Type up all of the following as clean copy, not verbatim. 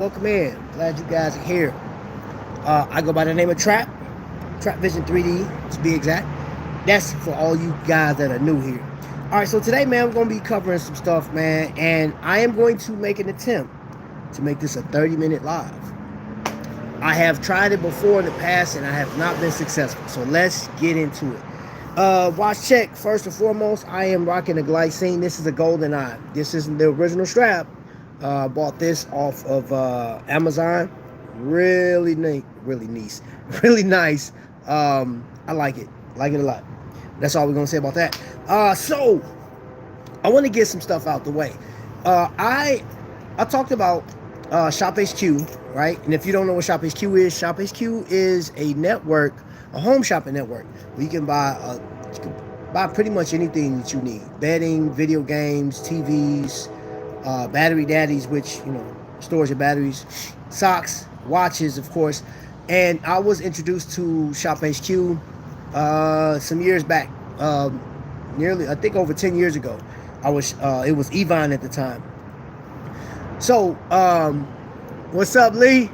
Welcome in. Glad you guys are here. I go by the name of Trapvision 3D to be exact. That's for all you guys that are new here. All right, so today, man, we're gonna be covering some stuff, man, and I am going to make an attempt to make this a 30-minute live. I have tried it before in the past, and I have not been successful. So let's get into it. Watch check. First and foremost, I am rocking a glycine. This is a golden eye. This isn't the original strap. Bought this off of Amazon. Really neat, really nice, really nice. I like it a lot. That's all we're gonna say about that. So I want to get some stuff out the way. I talked about Shophq, right? And if you don't know what Shophq is a network, a home shopping network where you can buy pretty much anything that you need: bedding, video games, TVs, battery daddies, which stores your batteries, socks, watches, of course. And I was introduced to Shophq some years back, nearly, I think, over 10 years ago. It was Evine at the time. So what's up, Lee?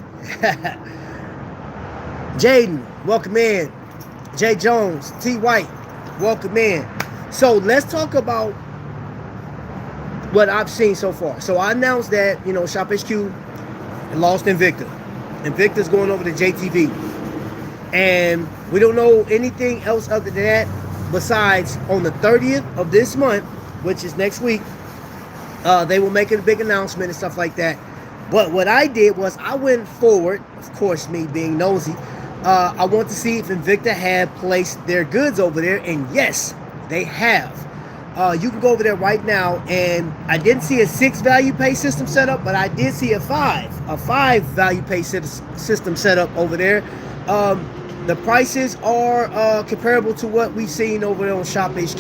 Jaden, welcome in. Jay Jones, T White, welcome in. So let's talk about what I've seen so far. So I announced that Shophq lost Invicta. Invicta's going over to JTV, and we don't know anything else other than that. Besides, on the 30th of this month, which is next week, they will make a big announcement and stuff like that. But what I did was I went forward, of course, me being nosy. I want to see if Invicta had placed their goods over there, and yes, they have. You can go over there right now, and I didn't see a 6 value pay system set up, but I did see a 5 value pay system set up over there. The prices are comparable to what we've seen over there on Shophq.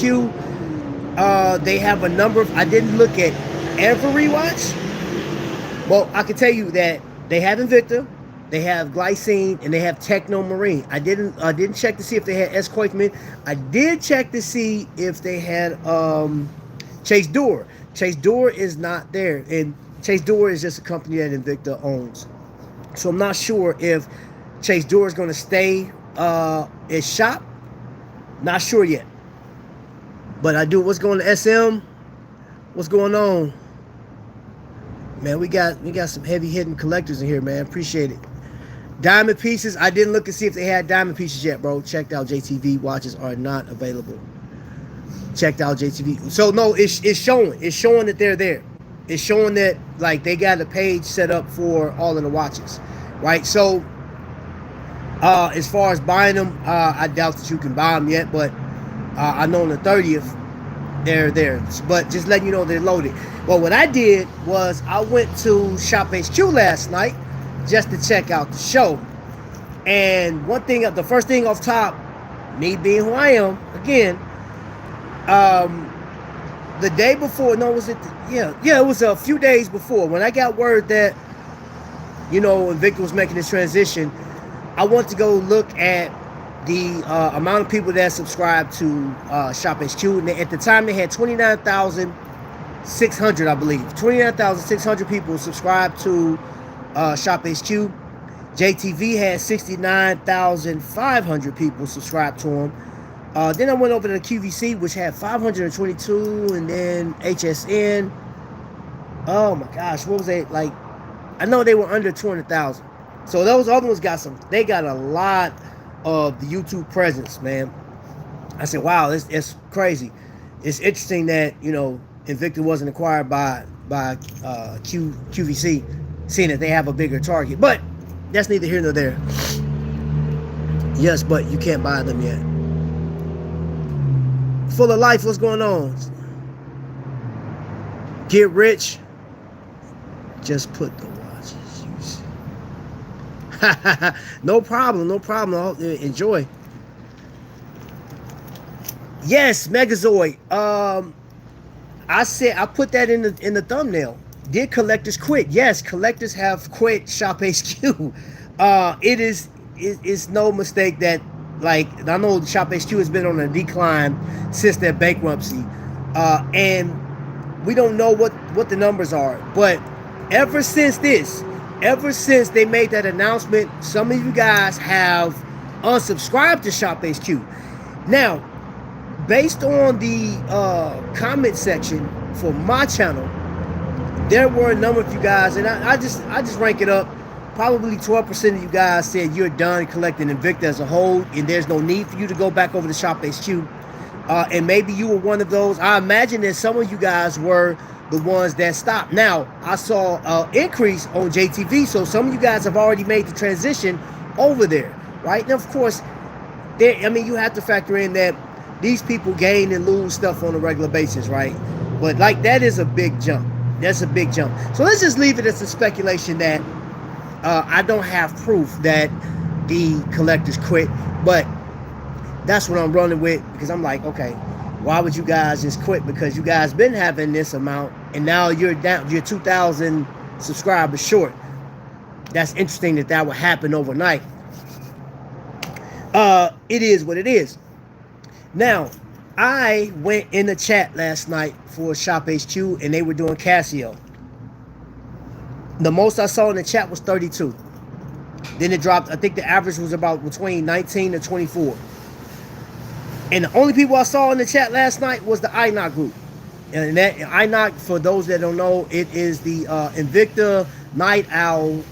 They have a number of, I didn't look at every watch. Well, I can tell you that they have Invicta, they have Glycine, and they have Techno Marine. I didn't check to see if they had S. Koikman. I did check to see if they had Chase Door. Chase Door is not there, and Chase Door is just a company that Invicta owns. So I'm not sure if Chase Door is going to stay at shop. Not sure yet. But I do. What's going to SM? What's going on? Man, we got some heavy hitting collectors in here, man. Appreciate it. Diamond pieces. I didn't look and see if they had diamond pieces yet, bro. Checked out JTV. Watches are not available. Checked out JTV. So no, it's showing. It's showing that they're there. It's showing that like they got a page set up for all of the watches, right? So as far as buying them, I doubt that you can buy them yet, but I know on the 30th they're there. But just letting you know they're loaded. Well, what I did was I went to Shophq last night just to check out the show. And the first thing off top, me being who I am, again, the day before, no, was it? Yeah, it was a few days before when I got word that, Invicta was making this transition. I went to go look at the amount of people that subscribed to Shophq. And at the time, they had 29,600, I believe. 29,600 people subscribed to Shophq. JTV had 69,500 people subscribed to them. Then I went over to the QVC, which had 522, and then HSN. Oh my gosh, what was they like? I know they were under 200,000. So those other ones they got a lot of the YouTube presence, man. I said, wow, it's crazy. It's interesting that Invicta wasn't acquired by QVC, seeing that they have a bigger target. But that's neither here nor there. Yes, but you can't buy them yet. Full of life, what's going on? Get rich. Just put the watches. No problem. I'll enjoy. Yes, Megazoid. I put that in the thumbnail. Did collectors quit? Yes, collectors have quit Shophq. It's no mistake that, like, I know Shophq has been on a decline since their bankruptcy, and we don't know what the numbers are, but ever since this, ever since they made that announcement, some of you guys have unsubscribed to Shophq. Now, based on the comment section for my channel, there were a number of you guys, and I just rank it up. Probably 12% of you guys said you're done collecting Invicta as a whole, and there's no need for you to go back over to Shophq. And maybe you were one of those. I imagine that some of you guys were the ones that stopped. Now, I saw an increase on JTV, so some of you guys have already made the transition over there, right? And of course, I mean, you have to factor in that these people gain and lose stuff on a regular basis, right? But like, that is a big jump. That's a big jump. So let's just leave it as a speculation that I don't have proof that the collectors quit, but that's what I'm running with, because I'm like, okay, why would you guys just quit? Because you guys been having this amount, and now you're down, you're 2,000 subscribers short. That's interesting that that would happen overnight. It is what it is. Now, I went in the chat last night for Shophq, and they were doing Casio. The most I saw in the chat was 32. Then it dropped. I think the average was about between 19 to 24. And the only people I saw in the chat last night was the INOC group. And that INOC, for those that don't know, it is the Invicta Night Owl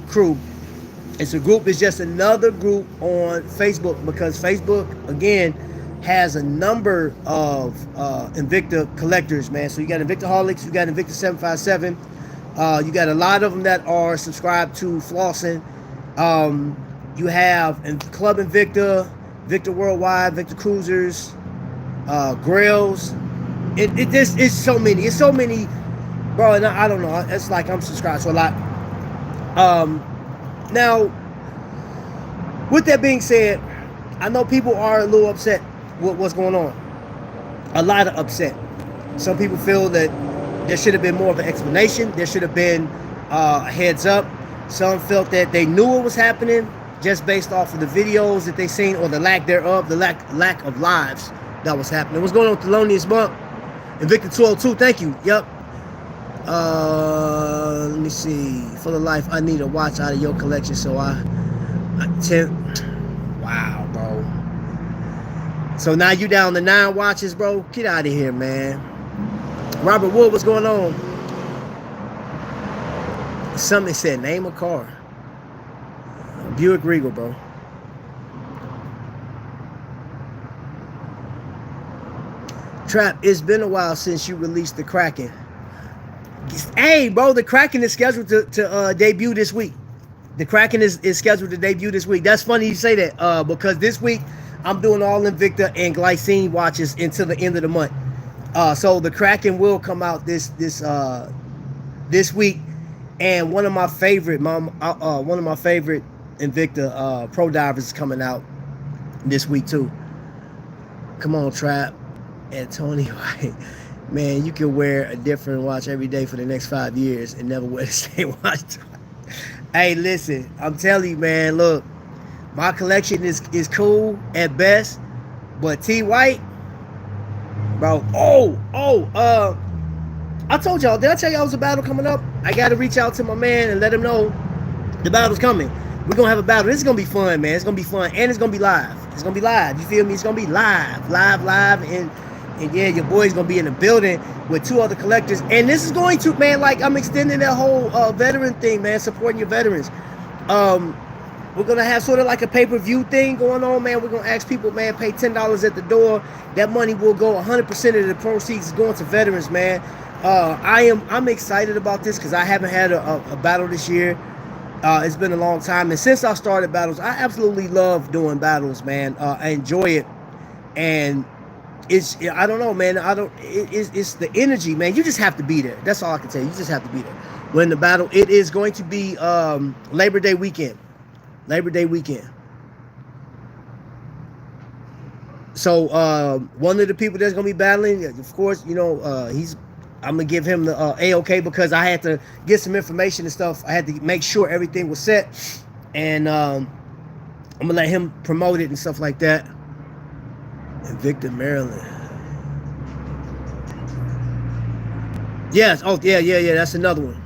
crew. It's a group. It's just another group on Facebook, because Facebook, again, has a number of Invicta collectors, man. So you got Invictaholics, you got Invicta 757. You got a lot of them that are subscribed to Flossing. You have Club Invicta, Victor Worldwide, Victor Cruisers, Grails. It's so many. It's so many, bro. And I don't know. It's like I'm subscribed to a lot. Now, with that being said, I know people are a little upset with what's going on. A lot of upset. Some people feel that there should have been more of an explanation. There should have been a heads up. Some felt that they knew what was happening just based off of the videos that they seen, or the lack thereof, the lack of lives that was happening. What's going on with Thelonious Monk? Invicta 202, thank you. Yep. Let me see. For the life, I need a watch out of your collection, so wow, bro. So now you down to 9 watches, bro? Get out of here, man. Robert Wood, what's going on? Somebody said, name a car. Buick Regal, bro. Trap, it's been a while since you released the Kraken. Hey, bro, the Kraken is scheduled to debut this week. The Kraken is scheduled to debut this week. That's funny you say that, because this week I'm doing all Invicta and Glycine watches until the end of the month. So the Kraken will come out this week, and one of my favorite Invicta Pro Divers is coming out this week too. Come on, Trap. Antonio, man, you can wear a different watch every day for the next 5 years and never wear the same watch. Hey, listen, I'm telling you, man, look, my collection is cool at best, but T White, bro, I told y'all, did I tell y'all there's a battle coming up? I got to reach out to my man and let him know the battle's coming. We're going to have a battle. This is going to be fun, man. It's going to be fun, and it's going to be live. It's going to be live. You feel me? It's going to be live, and yeah, your boy's going to be in the building with 2 other collectors. And this is going to, man, like, I'm extending that whole veteran thing, man, supporting your veterans. We're going to have sort of like a pay-per-view thing going on, man. We're going to ask people, man, pay $10 at the door. That money will go, 100% of the proceeds is going to veterans, man. I'm excited about this because I haven't had a battle this year. It's been a long time. And since I started battles, I absolutely love doing battles, man. I enjoy it. And I don't know, man. It's the energy, man. You just have to be there. That's all I can tell you. You just have to be there. When the battle, it is going to be Labor Day weekend. Labor Day weekend. So one of the people that's gonna be battling, of course, you know, I'm gonna give him the A-OK because I had to get some information and stuff. I had to make sure everything was set, and I'm gonna let him promote it and stuff like that. Invicta, Maryland. Yes. Oh, yeah. That's another one.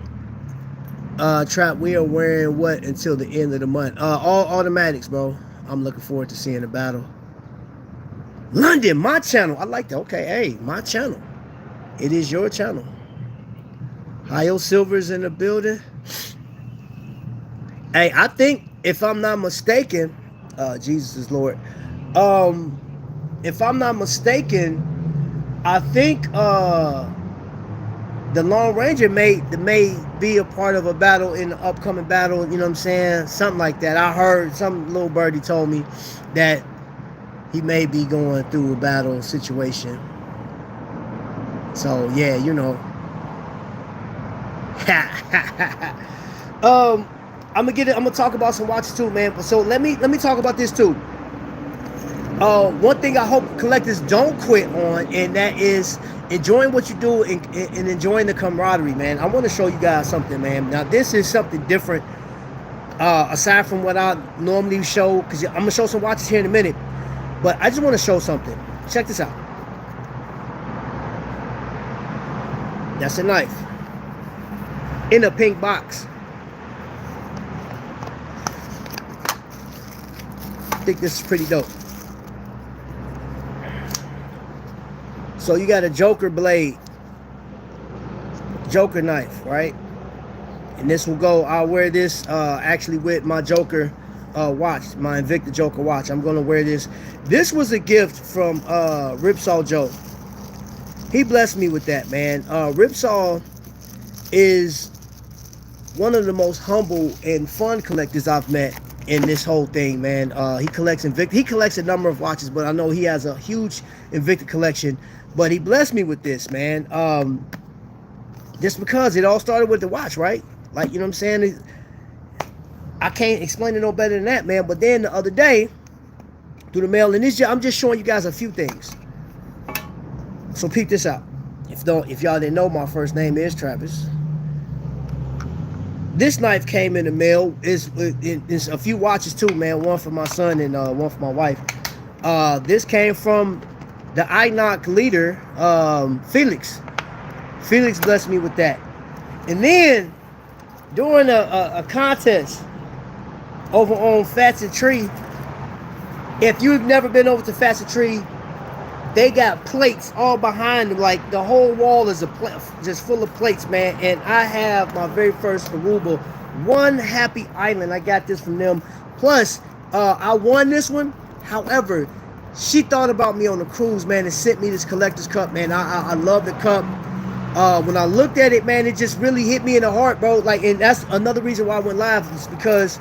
Trap, we are wearing what until the end of the month? All automatics, bro. I'm looking forward to seeing the battle. London, my channel. I like that. Okay, hey, my channel. It is your channel. Hio Silver's in the building. Hey, I think if I'm not mistaken, Jesus is Lord. If I'm not mistaken, I think the Lone Ranger may be a part of a battle in the upcoming battle. You know what I'm saying? Something like that. I heard some little birdie told me that he may be going through a battle situation. So yeah, you know. I'm gonna talk about some watches too, man. So let me talk about this too. One thing I hope collectors don't quit on, and that is enjoying what you do and enjoying the camaraderie, man. I want to show you guys something, man. Now this is something different, aside from what I normally show, because I'm gonna show some watches here in a minute. But I just want to show something. Check this out. That's a knife in a pink box. I think this is pretty dope. So you got a Joker blade, Joker knife, right? And this will go, I'll wear this actually with my Joker watch, my Invicta Joker watch. I'm gonna wear this. This was a gift from Ripsaw Joe. He blessed me with that, man. Ripsaw is one of the most humble and fun collectors I've met in this whole thing, man. He collects Invicta. He collects a number of watches, but I know he has a huge Invicta collection. But he blessed me with this, man. Just because it all started with the watch, right? Like, you know what I'm saying? I can't explain it no better than that, man. But then the other day, through the mail, and this, I'm just showing you guys a few things. So peep this out. If y'all didn't know, my first name is Travis. This knife came in the mail. It's a few watches too, man. One for my son and one for my wife. This came from the INOC leader, Felix. Felix blessed me with that. And then during a contest over on Facet Tree, if you've never been over to Facet Tree, they got plates all behind them. Like the whole wall is just full of plates, man. And I have my very first Aruba, One Happy Island. I got this from them. Plus, I won this one. However, she thought about me on the cruise, man, and sent me this collector's cup, man. I love the cup. When I looked at it, man, it just really hit me in the heart, bro. Like, and that's another reason why I went live, is because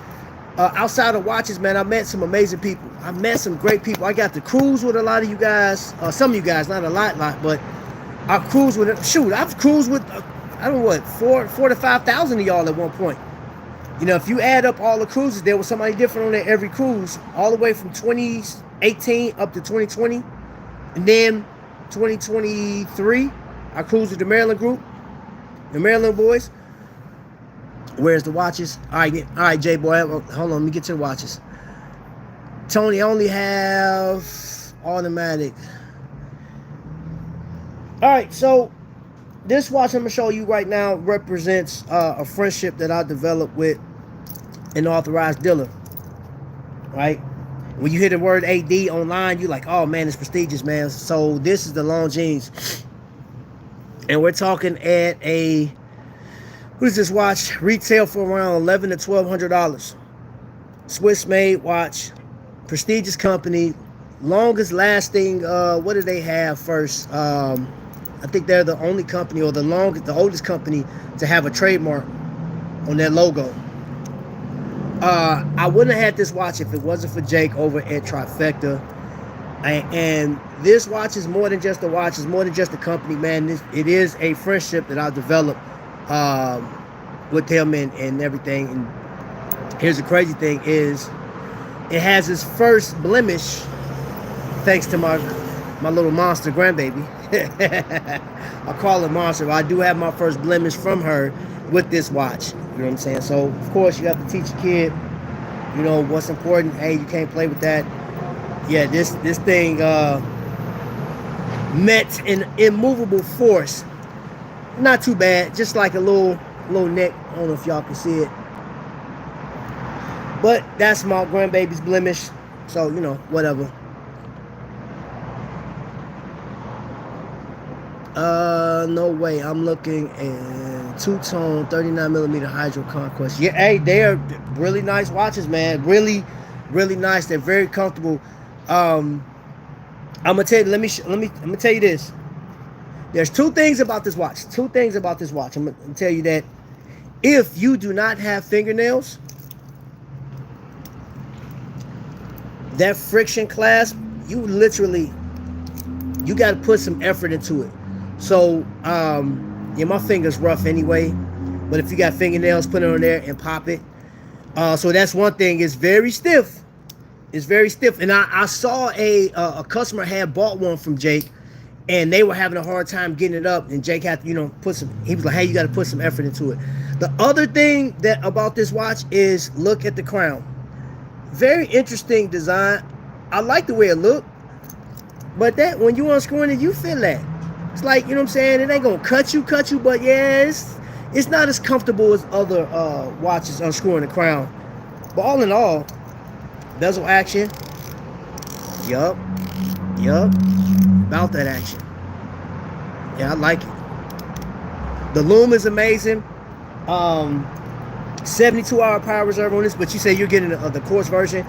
outside of watches, man, I met some amazing people. I met some great people. I got to cruise with a lot of you guys. Some of you guys, not a lot, but I cruised with, shoot, I've cruised with, I don't know what, 4 to 5,000 of y'all at one point. You know, if you add up all the cruises, there was somebody different on there every cruise, all the way from 2018 up to 2020. And then 2023, I cruised with the Maryland group, the Maryland boys. Where's the watches? All right, J-Boy, hold on, let me get to the watches. Tony, I only have automatic. All right, so this watch I'm gonna show you right now represents a friendship that I developed with an authorized dealer, right? When you hear the word AD online, you're like, oh man, it's prestigious, man. So this is the Longines. And we're talking at a, what is this watch? Retail for around $1,100 to $1,200. Swiss made watch, prestigious company, longest lasting. What do they have first? I think they're the only company, or the oldest company to have a trademark on their logo. I wouldn't have had this watch if it wasn't for Jake over at Trapvision. And this watch is more than just a watch. It's more than just a company, man. It is a friendship that I developed with him and everything. And here's the crazy thing is, it has its first blemish thanks to my little monster grandbaby. I call it monster, but I do have my first blemish from her with this watch. You know what I'm saying? So of course you have to teach a kid, you know, what's important. Hey, you can't play with that. Yeah, this thing met an immovable force. Not too bad, just like a little little neck. I don't know if y'all can see it. But that's my grandbaby's blemish. So, you know, whatever. No way. I'm looking at two-tone 39mm Hydro Conquest. Yeah, hey, they are really nice watches, man. Really, really nice. They're very comfortable. I'm gonna tell you. I'm gonna tell you this. There's two things about this watch. I'm gonna tell you that if you do not have fingernails, that friction clasp, you got to put some effort into it. So, yeah, my finger's rough anyway, but if you got fingernails, put it on there and pop it. So that's one thing. It's very stiff. And I saw a customer had bought one from Jake, and they were having a hard time getting it up, and Jake had to, you know, he was like, hey, you got to put some effort into it. The other thing about this watch is look at the crown. Very interesting design. I like the way it looked, but that when you unscrewing it, you feel that. It's like, you know what I'm saying? It ain't gonna cut you, but yeah, it's not as comfortable as other watches unscrewing the crown. But all in all, bezel action. Yup. About that action. Yeah, I like it. The loom is amazing. 72-hour power reserve on this, but you say you're getting the quartz version,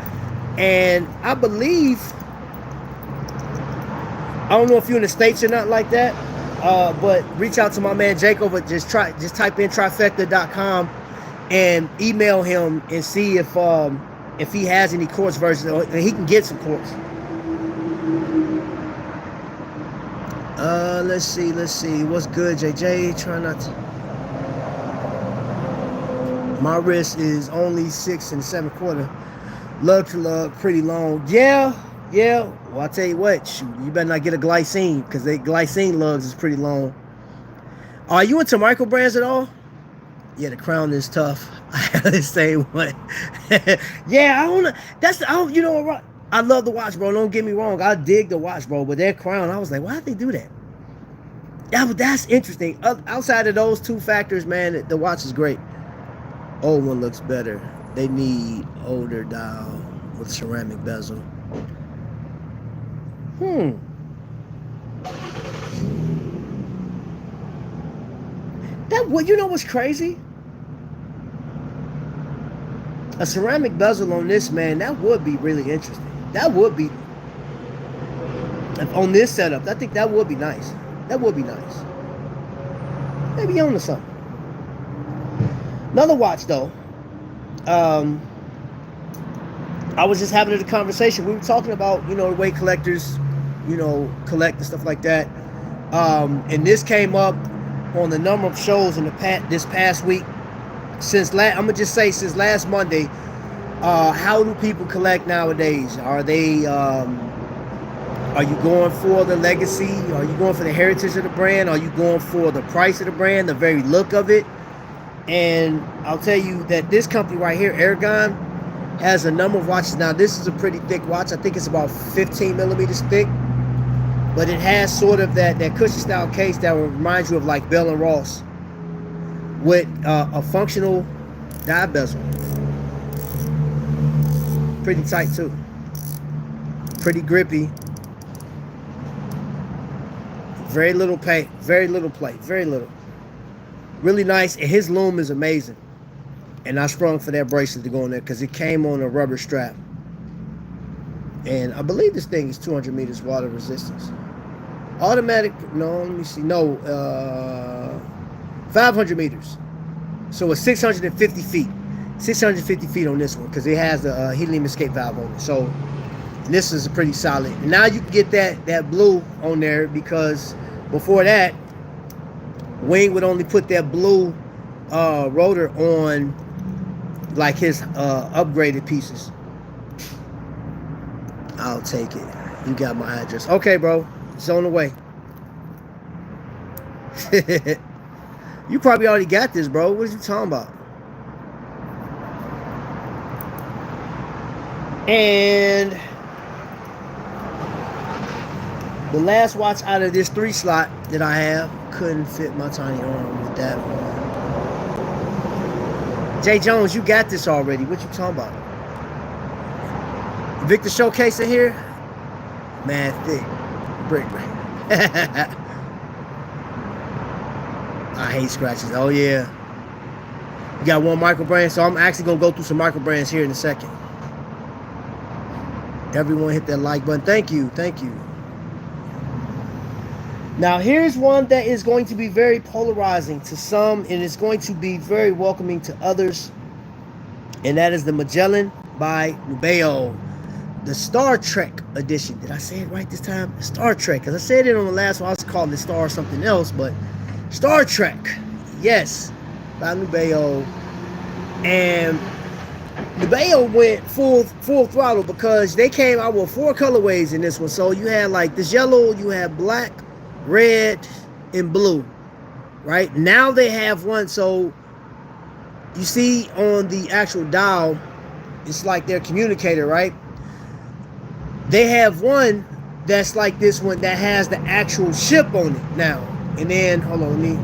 and I believe, I don't know if you're in the States or not like that, but reach out to my man Jake over. Just type in trifecta.com and email him and see if he has any quartz versions, or he can get some quartz. Let's see. What's good, JJ? Try not to. My wrist is only 6 7/4. Lug to lug, pretty long. Yeah. Well, I tell you what, shoot, you better not get a glycine, because the glycine lugs is pretty long. Are you into micro brands at all? Yeah, the crown is tough. I have the same one. Yeah, I don't know. You know what? I love the watch, bro. Don't get me wrong. I dig the watch, bro. But that crown, I was like, why'd they do that? Yeah, but that's interesting. Outside of those two factors, man, the watch is great. Old one looks better. They need older dial with ceramic bezel. You know what's crazy? A ceramic bezel on this, man, that would be really interesting. That would be, on this setup, I think that would be nice. Maybe on to something. Another watch, though. I was just having a conversation. We were talking about, the way collectors, collect and stuff like that. And this came up on the number of shows in this past week. Since last Monday, how do people collect nowadays? Are you going for the legacy? Are you going for the heritage of the brand? Are you going for the price of the brand, the very look of it? And I'll tell you that this company right here, Aragon, has a number of watches. Now, this is a pretty thick watch. I think it's about 15 millimeters thick. But it has sort of that cushion style case that reminds you of like Bell & Ross, with a functional dive bezel. Pretty tight too. Pretty grippy. Very little play. Very little. Really nice. And his loom is amazing. And I sprung for that bracelet to go in there because it came on a rubber strap. And I believe this thing is 200 meters water resistance. Automatic, no, let me see. No, 500 meters. So it's 650 feet. 650 feet on this one because it has a helium escape valve on it. So this is a pretty solid. And now you can get that blue on there, because before that, Wing would only put that blue rotor on like his upgraded pieces. I'll take it. You got my address. Okay, bro. It's on the way. You probably already got this, bro. What are you talking about? And the last watch out of this 3 slot that I have, couldn't fit my tiny arm with that one. Jay Jones, you got this already. What you talking about? Invicta showcase in here? Man, thick. Brick. I hate scratches. Oh, yeah. You got one micro brand, so I'm actually going to go through some micro brands here in a second. Everyone hit that like button. Thank you. Thank you. Now, here's one that is going to be very polarizing to some, and it's going to be very welcoming to others. And that is the Magellan by Nubeo. The Star Trek edition. Did I say it right this time? Star Trek. Because I said it on the last one. I was calling it Star something else, but Star Trek. Yes. By Nubeo. And Nubeo went full throttle because they came out with 4 colorways in this one. So you had like this yellow, you had black, red, and blue. Right? Now they have one. So you see on the actual dial, it's like their communicator, right? They have one that's like this one that has the actual ship on it now. And then, hold on, let me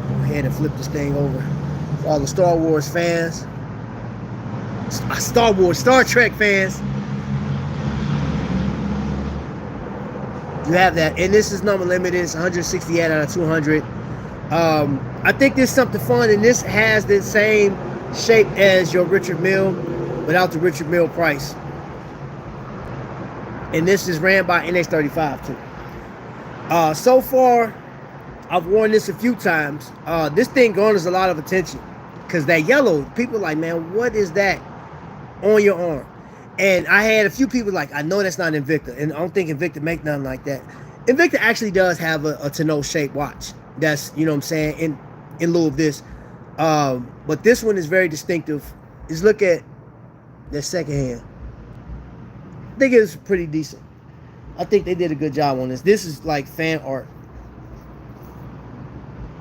go ahead and flip this thing over. For all the Star Wars fans. Star Trek fans. You have that. And this is number limited. It's 168 out of 200. I think there's something fun. And this has the same shape as your Richard Mille, without the Richard Mille price. And this is ran by NX35 too. So far, I've worn this a few times. This thing garners a lot of attention because that yellow, people are like, man, what is that on your arm? And I had a few people like, I know that's not Invicta, and I don't think Invicta make nothing like that. Invicta actually does have a tonneau shaped watch. That's, you know what I'm saying, in lieu of this. But this one is very distinctive. Just look at that second hand. I think it's pretty decent. I think they did a good job on this. This is like fan art.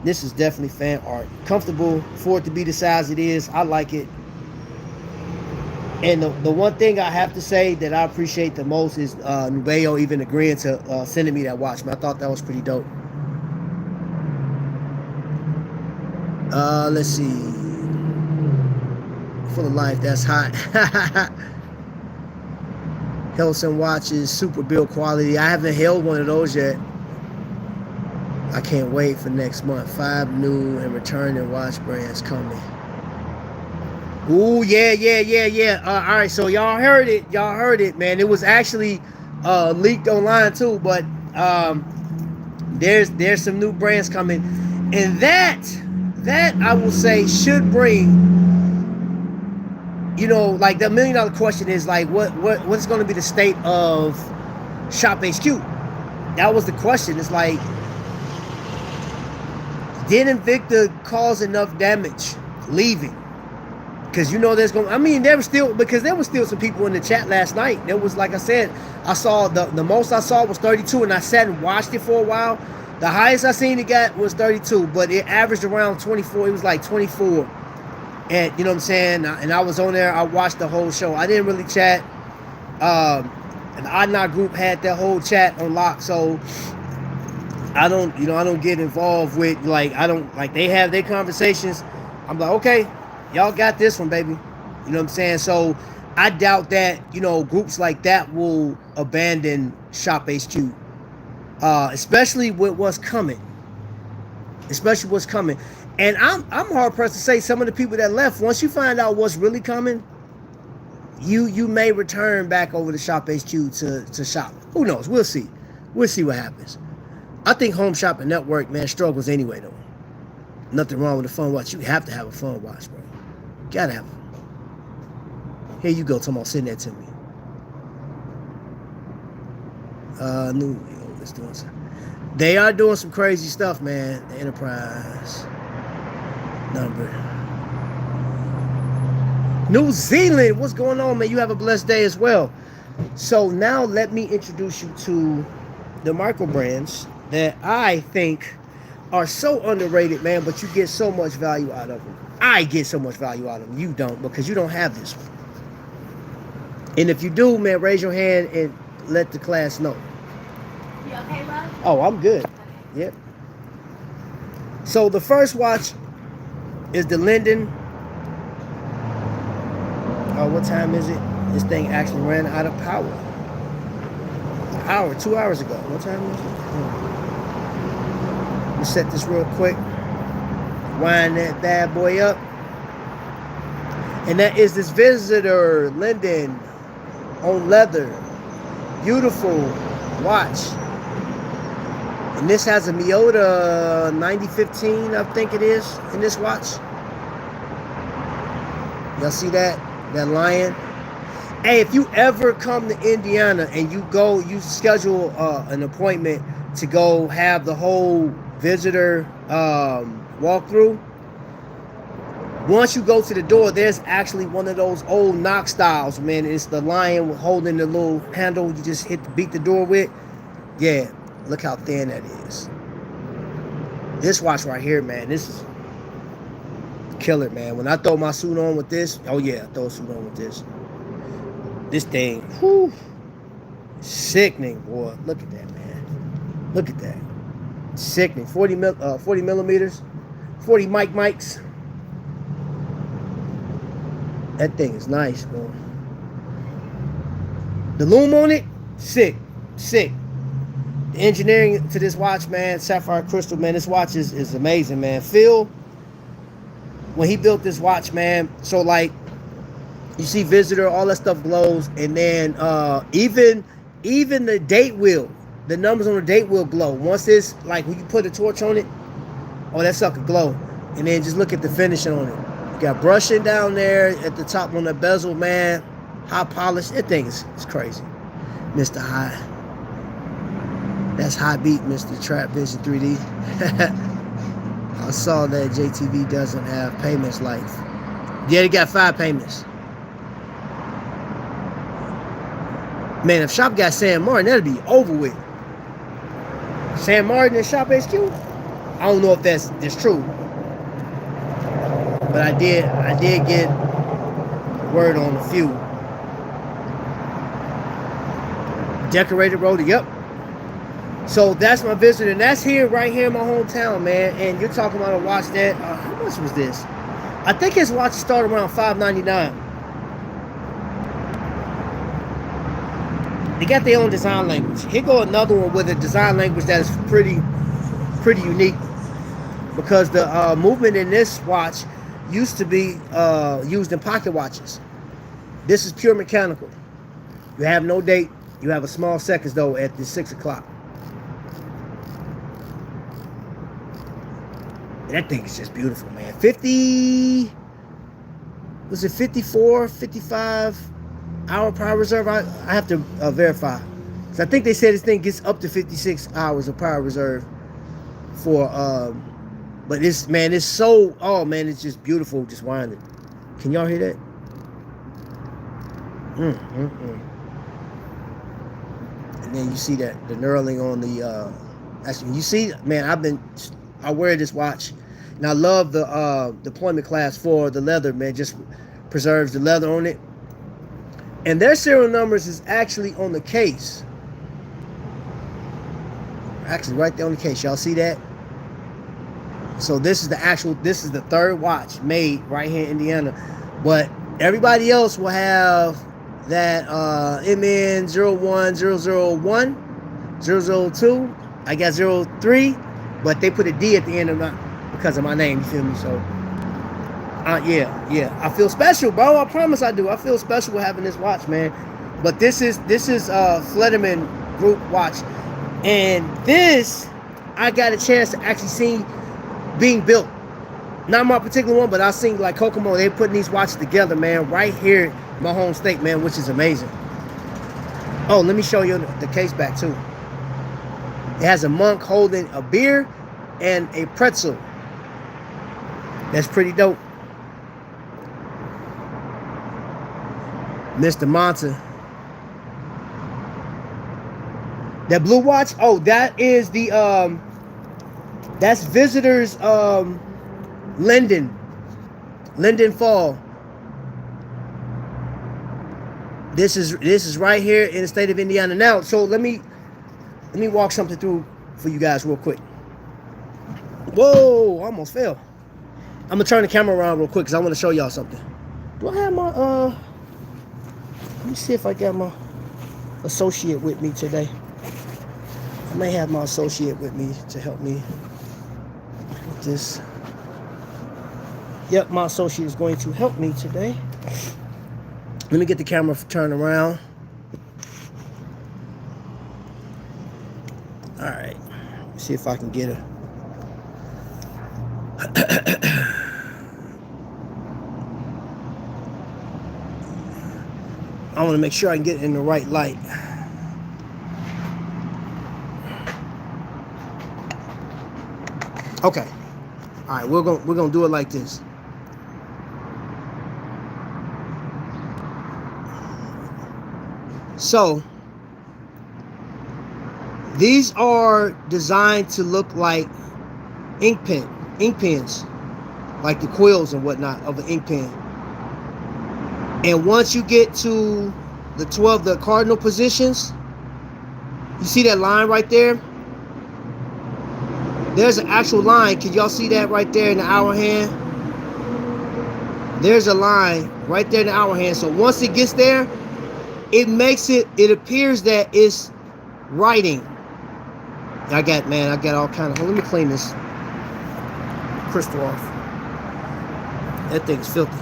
This is definitely fan art. Comfortable for it to be the size it is. I like it. And the one thing I have to say that I appreciate the most is Nubeo even agreeing to sending me that watch. Man, I thought that was pretty dope. Let's see. Full of life, that's hot. Helson watches, super build quality. I haven't held one of those yet. I can't wait for next month. 5 new and returning watch brands coming. Ooh, yeah. All right, so y'all heard it, man. It was actually leaked online too, but there's some new brands coming, and that I will say should bring. You know, like the $1 million question is like, what's going to be the state of Shophq? That was the question. It's like, did Invicta cause enough damage leaving? Because you know there's going. I mean, there was still some people in the chat last night. There was, like I said, I saw the most I saw was 32, and I sat and watched it for a while. The highest I seen it got was 32, but it averaged around 24. It was like 24. And you know what I'm saying? And I was on there. I watched the whole show. I didn't really chat. And the Odd Knot group had that whole chat on lock. So I don't get involved with they have their conversations. I'm like, okay, y'all got this one, baby. You know what I'm saying? So I doubt that, groups like that will abandon Shophq. Especially with what's coming. And I'm hard pressed to say some of the people that left, once you find out what's really coming, you may return back over to Shophq to shop. Who knows? We'll see. We'll see what happens. I think Home Shopping Network, man, struggles anyway though. Nothing wrong with a fun watch. You have to have a fun watch, bro. Gotta have one. Here you go, Tomo, send that to me. Let's do it. They are doing some crazy stuff, man. The Enterprise number. New Zealand, what's going on, man? You have a blessed day as well. So now let me introduce you to the micro brands that I think are so underrated, man, but you get so much value out of them. I get so much value out of them. You don't, because you don't have this one. And if you do, man, raise your hand and let the class know. You okay, love? Oh, I'm good. Yep. So the first watch is the Linden. What time is it? This thing actually ran out of power. 2 hours ago. What time is it? Let me set this real quick. Wind that bad boy up. And that is this Visitor Linden on leather. Beautiful watch. And this has a Miyota 9015, I think it is, in this watch. Y'all see that? That lion. Hey, if you ever come to Indiana and you schedule an appointment to go have the whole visitor walkthrough, once you go to the door, there's actually one of those old knock styles, man. It's the lion holding the little handle you just beat the door with. Yeah, look how thin that is. This watch right here, man, this is killer, man. When I throw my suit on with this, oh yeah, I throw a suit on with this. This thing, whew, sickening, boy. Look at that, man. Look at that. Sickening. 40 millimeters, 40 mics. That thing is nice, boy. The loom on it, sick. The engineering to this watch, man, sapphire crystal, man, this watch is amazing, man. Phil, when he built this watch, man, so like, you see Visitor, all that stuff glows, and then even the date wheel, the numbers on the date wheel glow. Once it's like when you put a torch on it, oh, that sucker glow. And then just look at the finishing on it. You got brushing down there at the top on the bezel, man. High polish. That thing is crazy. Mr. High. That's high beat, Mr. Trapvision 3D. I saw that JTV doesn't have payments like. Yeah, they got 5 payments. Man, if Shophq got San Martin, that'd be over with. San Martin and Shophq HQ? I don't know if that's true. But I did get word on a few. Decorated Rotor, yep. So that's my Visitor, and that's right here in my hometown, man. And you're talking about a watch that, how much was this? I think his watch started around $5.99. They got their own design language. Here go another one with a design language that is pretty unique, because the movement in this watch used to be used in pocket watches. This is pure mechanical. You have no date. You have a small seconds though at the 6 o'clock. That thing is just beautiful, man. 50, was it 54, 55 hour power reserve? I have to verify. So I think they said this thing gets up to 56 hours of power reserve for, but this, man, it's so, oh man, it's just beautiful, just winding. Can y'all hear that? And then you see that, the knurling on the, actually, you see, man, I wear this watch, and I love the deployment class for the leather, man. Just preserves the leather on it. And their serial numbers is actually on the case. Actually, right there on the case. Y'all see that? So this is the third watch made right here in Indiana. But everybody else will have that MN01001, 002. I got 03. But they put a D at the end of because of my name, you feel me? So, yeah. I feel special, bro. I promise I do. I feel special with having this watch, man. But this is Flederman Group watch. And this, I got a chance to actually see being built. Not my particular one, but I've seen like Kokomo. They're putting these watches together, man, right here in my home state, man, which is amazing. Oh, let me show you the case back, too. It has a monk holding a beer and a pretzel. That's pretty dope. Mr. Monta. That blue watch, oh, that is the that's Visitor's Linden Fall. This is right here in the state of Indiana. Now, so let me walk something through for you guys real quick. Whoa, almost fell. I'm gonna turn the camera around real quick because I want to show y'all something. Do I have my let me see if I got my associate with me today. I may have my associate with me to help me with this. Yep, my associate is going to help me today. Let me get the camera turned around. All right, let's see if I can get her. I want to make sure I can get it in the right light. Okay. All right, we're gonna do it like this. So these are designed to look like ink pens, like the quills and whatnot of an ink pen. And once you get to the 12, the cardinal positions, you see that line right there? There's an actual line. Can y'all see that right there in the hour hand? There's a line right there in the hour hand. So once it gets there, it makes it appears that it's writing. I got all kind of, let me clean this crystal off. That thing's filthy.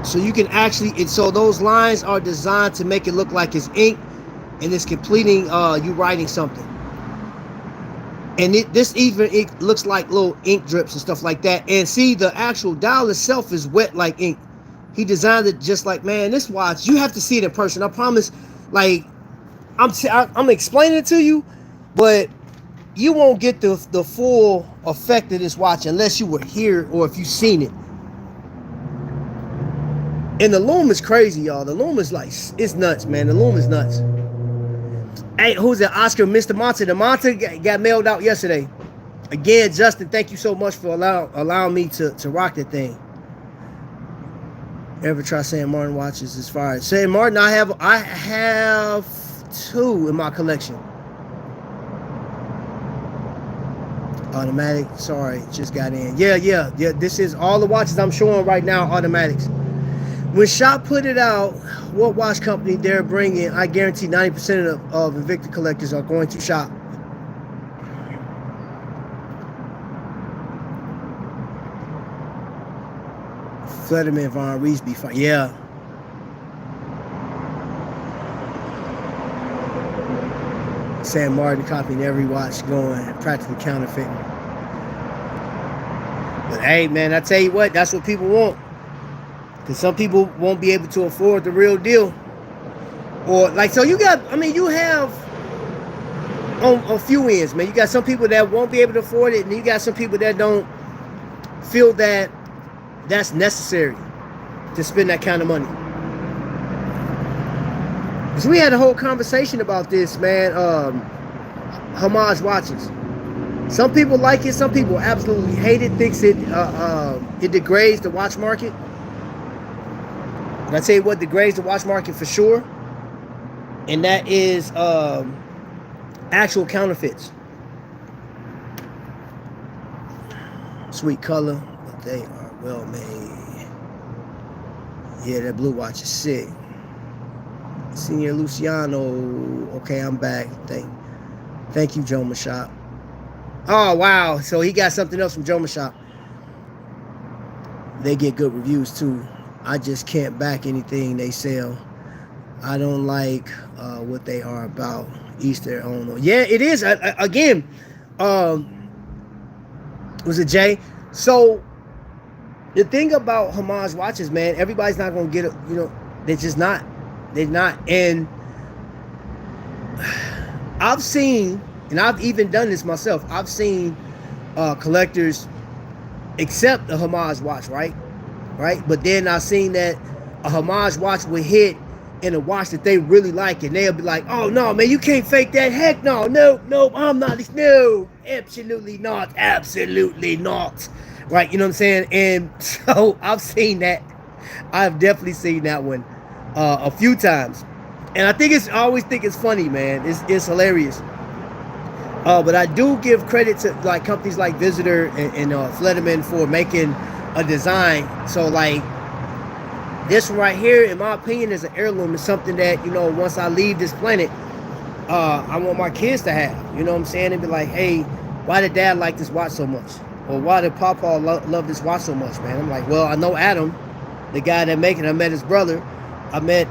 So you can actually, so those lines are designed to make it look like it's ink and it's completing you writing something. And this even it looks like little ink drips and stuff like that. And see, the actual dial itself is wet like ink. He designed it just like, man, this watch, you have to see it in person. I promise, like, I'm explaining it to you, but you won't get the full effect of this watch unless you were here or if you've seen it. And the loom is crazy, y'all. The loom is like, it's nuts, man. The loom is nuts. Hey, who's that? Oscar, Mr. Monta. The Monta got mailed out yesterday. Again, Justin, thank you so much for allowing me to rock that thing. Ever try Saint Martin watches as far as Saint Martin? I have 2 in my collection. Automatic, sorry, just got in. Yeah, this is all the watches I'm showing right now, automatics. When Shophq put it out, what watch company they're bringing, I guarantee 90% of Invicta collectors are going to Shophq. Fletterman, Von Reesby, yeah. Sam Martin copying every watch going, practically counterfeiting. But hey, man, I tell you what, that's what people want. Because some people won't be able to afford the real deal. Or, like, so you got, I mean, you have on a few ends, man. You got some people that won't be able to afford it, and you got some people that don't feel that that's necessary to spend that kind of money. Because we had a whole conversation about this, man. Homage watches. Some people like it. Some people absolutely hate it. Thinks it degrades the watch market. And I tell you what degrades the watch market for sure. And that is actual counterfeits. Sweet color, but they are well made. Yeah, that blue watch is sick. Senior Luciano. Okay, I'm back. Thank you, Joe Mashop. Oh, wow. So he got something else from Joe Mashop. They get good reviews, too. I just can't back anything they sell. I don't like what they are about. Each their own. Yeah, it is. Again, was it Jay? So, the thing about homage watches, man, everybody's not going to get it. You know, they're just not. They're not. And I've seen, and I've even done this myself, I've seen collectors accept a homage watch, right? But then I've seen that a homage watch will hit in a watch that they really like, and they'll be like, oh no, man, you can't fake that. Heck no, I'm not. No, absolutely not. Right, you know what I'm saying? And so I've seen that. I've definitely seen that one a few times. And I always think it's funny, man. It's hilarious. But I do give credit to like companies like Visitor and Flederman for making a design. So like this one right here, in my opinion, is an heirloom. It's something that, you know, once I leave this planet, I want my kids to have. You know what I'm saying? And be like, hey, why did Dad like this watch so much? Or why did Papa love this watch so much, man? I'm like, well, I know Adam, the guy that make it. I met his brother. I met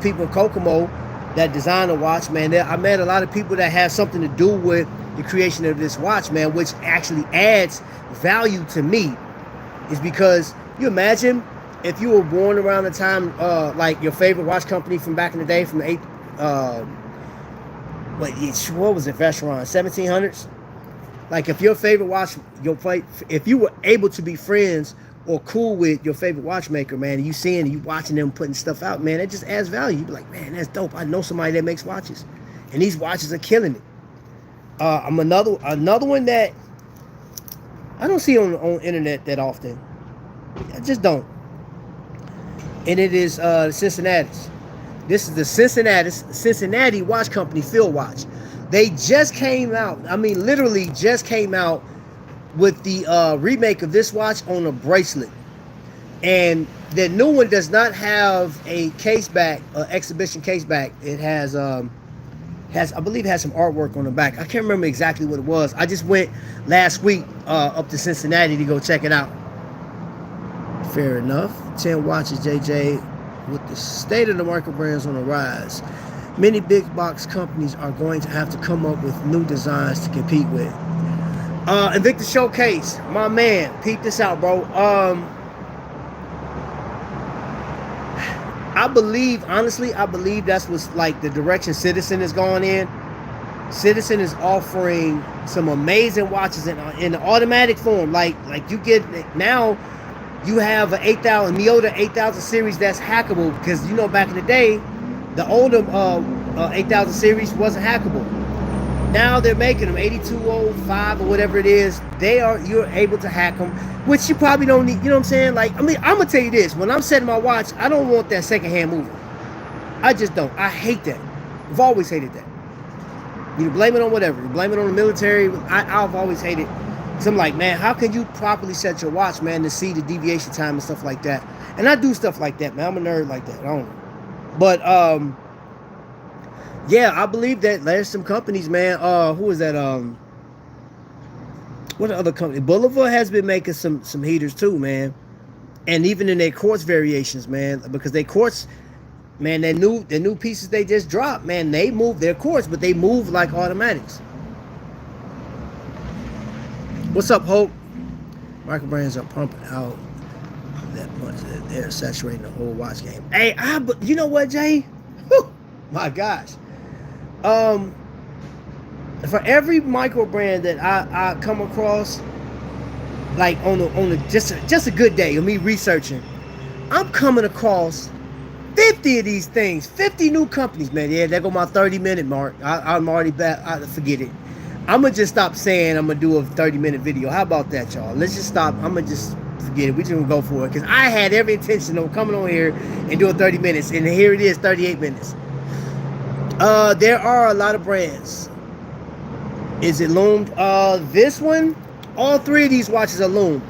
people in Kokomo that designed the watch, man. I met a lot of people that have something to do with the creation of this watch, man, which actually adds value to me. Is because you imagine if you were born around the time like your favorite watch company from back in the day, from the what was it, Vacheron, 1700s? Like if your favorite watch, if you were able to be friends or cool with your favorite watchmaker, man, and you seeing and you watching them putting stuff out, man, it just adds value. You be like, man, that's dope. I know somebody that makes watches, and these watches are killing it. I'm another one that I don't see on internet that often. I just don't. And it is Cincinnati's. This is the Cincinnati Watch Company field watch. They just came out. I mean, literally just came out with the remake of this watch on a bracelet. And the new one does not have a case back, exhibition case back. It has I believe it has some artwork on the back. I can't remember exactly what it was. I just went last week up to Cincinnati to go check it out. Fair enough. 10 watches, JJ. With the state of the market brands on the rise, many big box companies are going to have to come up with new designs to compete with. Invicta Showcase, my man, peep this out, bro. I believe that's what's like the direction Citizen is going in. Citizen is offering some amazing watches in the automatic form. Like you get now. You have an 8,000 Miota 8000 series that's hackable, because you know back in the day, the older 8000 series wasn't hackable. Now they're making them 8205 or whatever it is. You're able to hack them, which you probably don't need. You know what I'm saying? Like, I mean, I'm gonna tell you this: when I'm setting my watch, I don't want that secondhand mover. I just don't. I hate that. I've always hated that. You blame it on whatever. You blame it on the military. I've always hated. So I'm like, man, how can you properly set your watch, man, to see the deviation time and stuff like that? And I do stuff like that, man. I'm a nerd like that. I don't know. But, yeah, I believe that there's some companies, man. Who is that? What other company? Boulevard has been making some heaters too, man. And even in their quartz variations, man, because they quartz, man, the new pieces they just dropped, man, they move their quartz, but they move like automatics. What's up, Hope? Micro brands are pumping out that much that they're saturating the whole watch game. Hey, you know what, Jay? Whew, my gosh. For every micro brand that I come across, like on just a good day of me researching, I'm coming across 50 of these things, 50 new companies, man. Yeah, there go my 30-minute mark. I'm already back. I forget it. I'm going to just stop saying I'm going to do a 30-minute video. How about that, y'all? Let's just stop. I'm going to just forget it. We're just going to go for it. Because I had every intention of coming on here and doing 30 minutes. And here it is, 38 minutes. There are a lot of brands. Is it loomed? This one, all three of these watches are loomed.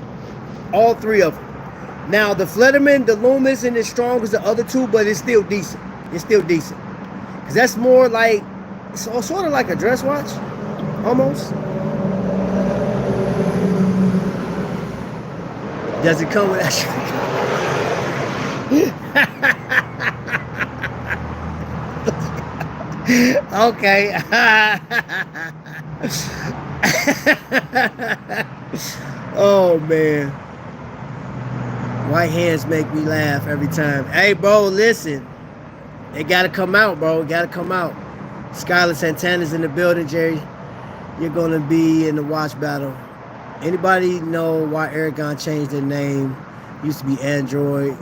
All three of them. Now, the Flederman, the loom isn't as strong as the other two, but it's still decent. It's still decent. Because that's more like, sort of like a dress watch. Almost. Does it come with that? Okay. Oh man. White hands make me laugh every time. Hey bro, listen. It gotta come out, bro. It gotta come out. Skylar Santana's in the building, Jerry. You're gonna be in the watch battle. Anybody know why Aragon changed their name? Used to be Android.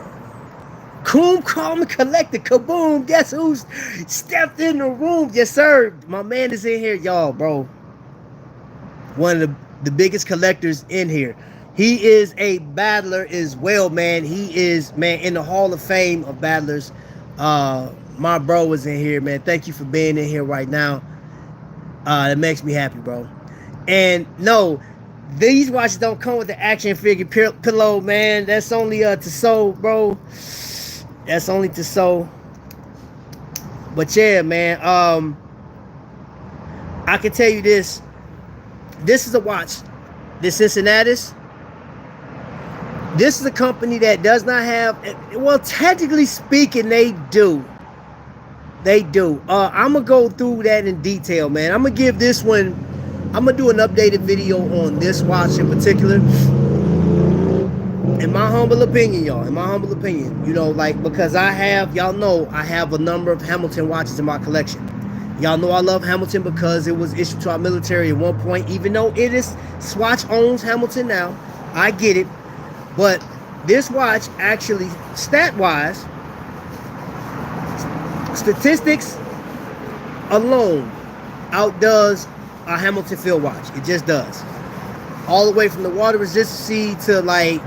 Coom, call me collector. Kaboom. Guess who's stepped in the room? Yes, sir. My man is in here, y'all, bro. One of the biggest collectors in here. He is a battler as well, man. He is, man, in the Hall of Fame of battlers. My bro was in here, man. Thank you for being in here right now. That makes me happy, bro. And no, these watches don't come with the action figure pillow, man. That's only Tissot, bro. That's only Tissot. But yeah, man. I can tell you this. This is a watch. This Cincinnatus. This is a company that does not have. Well, technically speaking, they do. They do. I'm gonna go through that in detail, man. I'm gonna give this one. I'm gonna do an updated video on this watch in particular. In my humble opinion, y'all. In my humble opinion, you know, like, because I have, y'all know, I have a number of Hamilton watches in my collection. Y'all know I love Hamilton because it was issued to our military at one point. Even though it is Swatch owns Hamilton now, I get it. But this watch actually, stat-wise, statistics alone outdoes a Hamilton field watch. It just does. All the way from the water resistance to like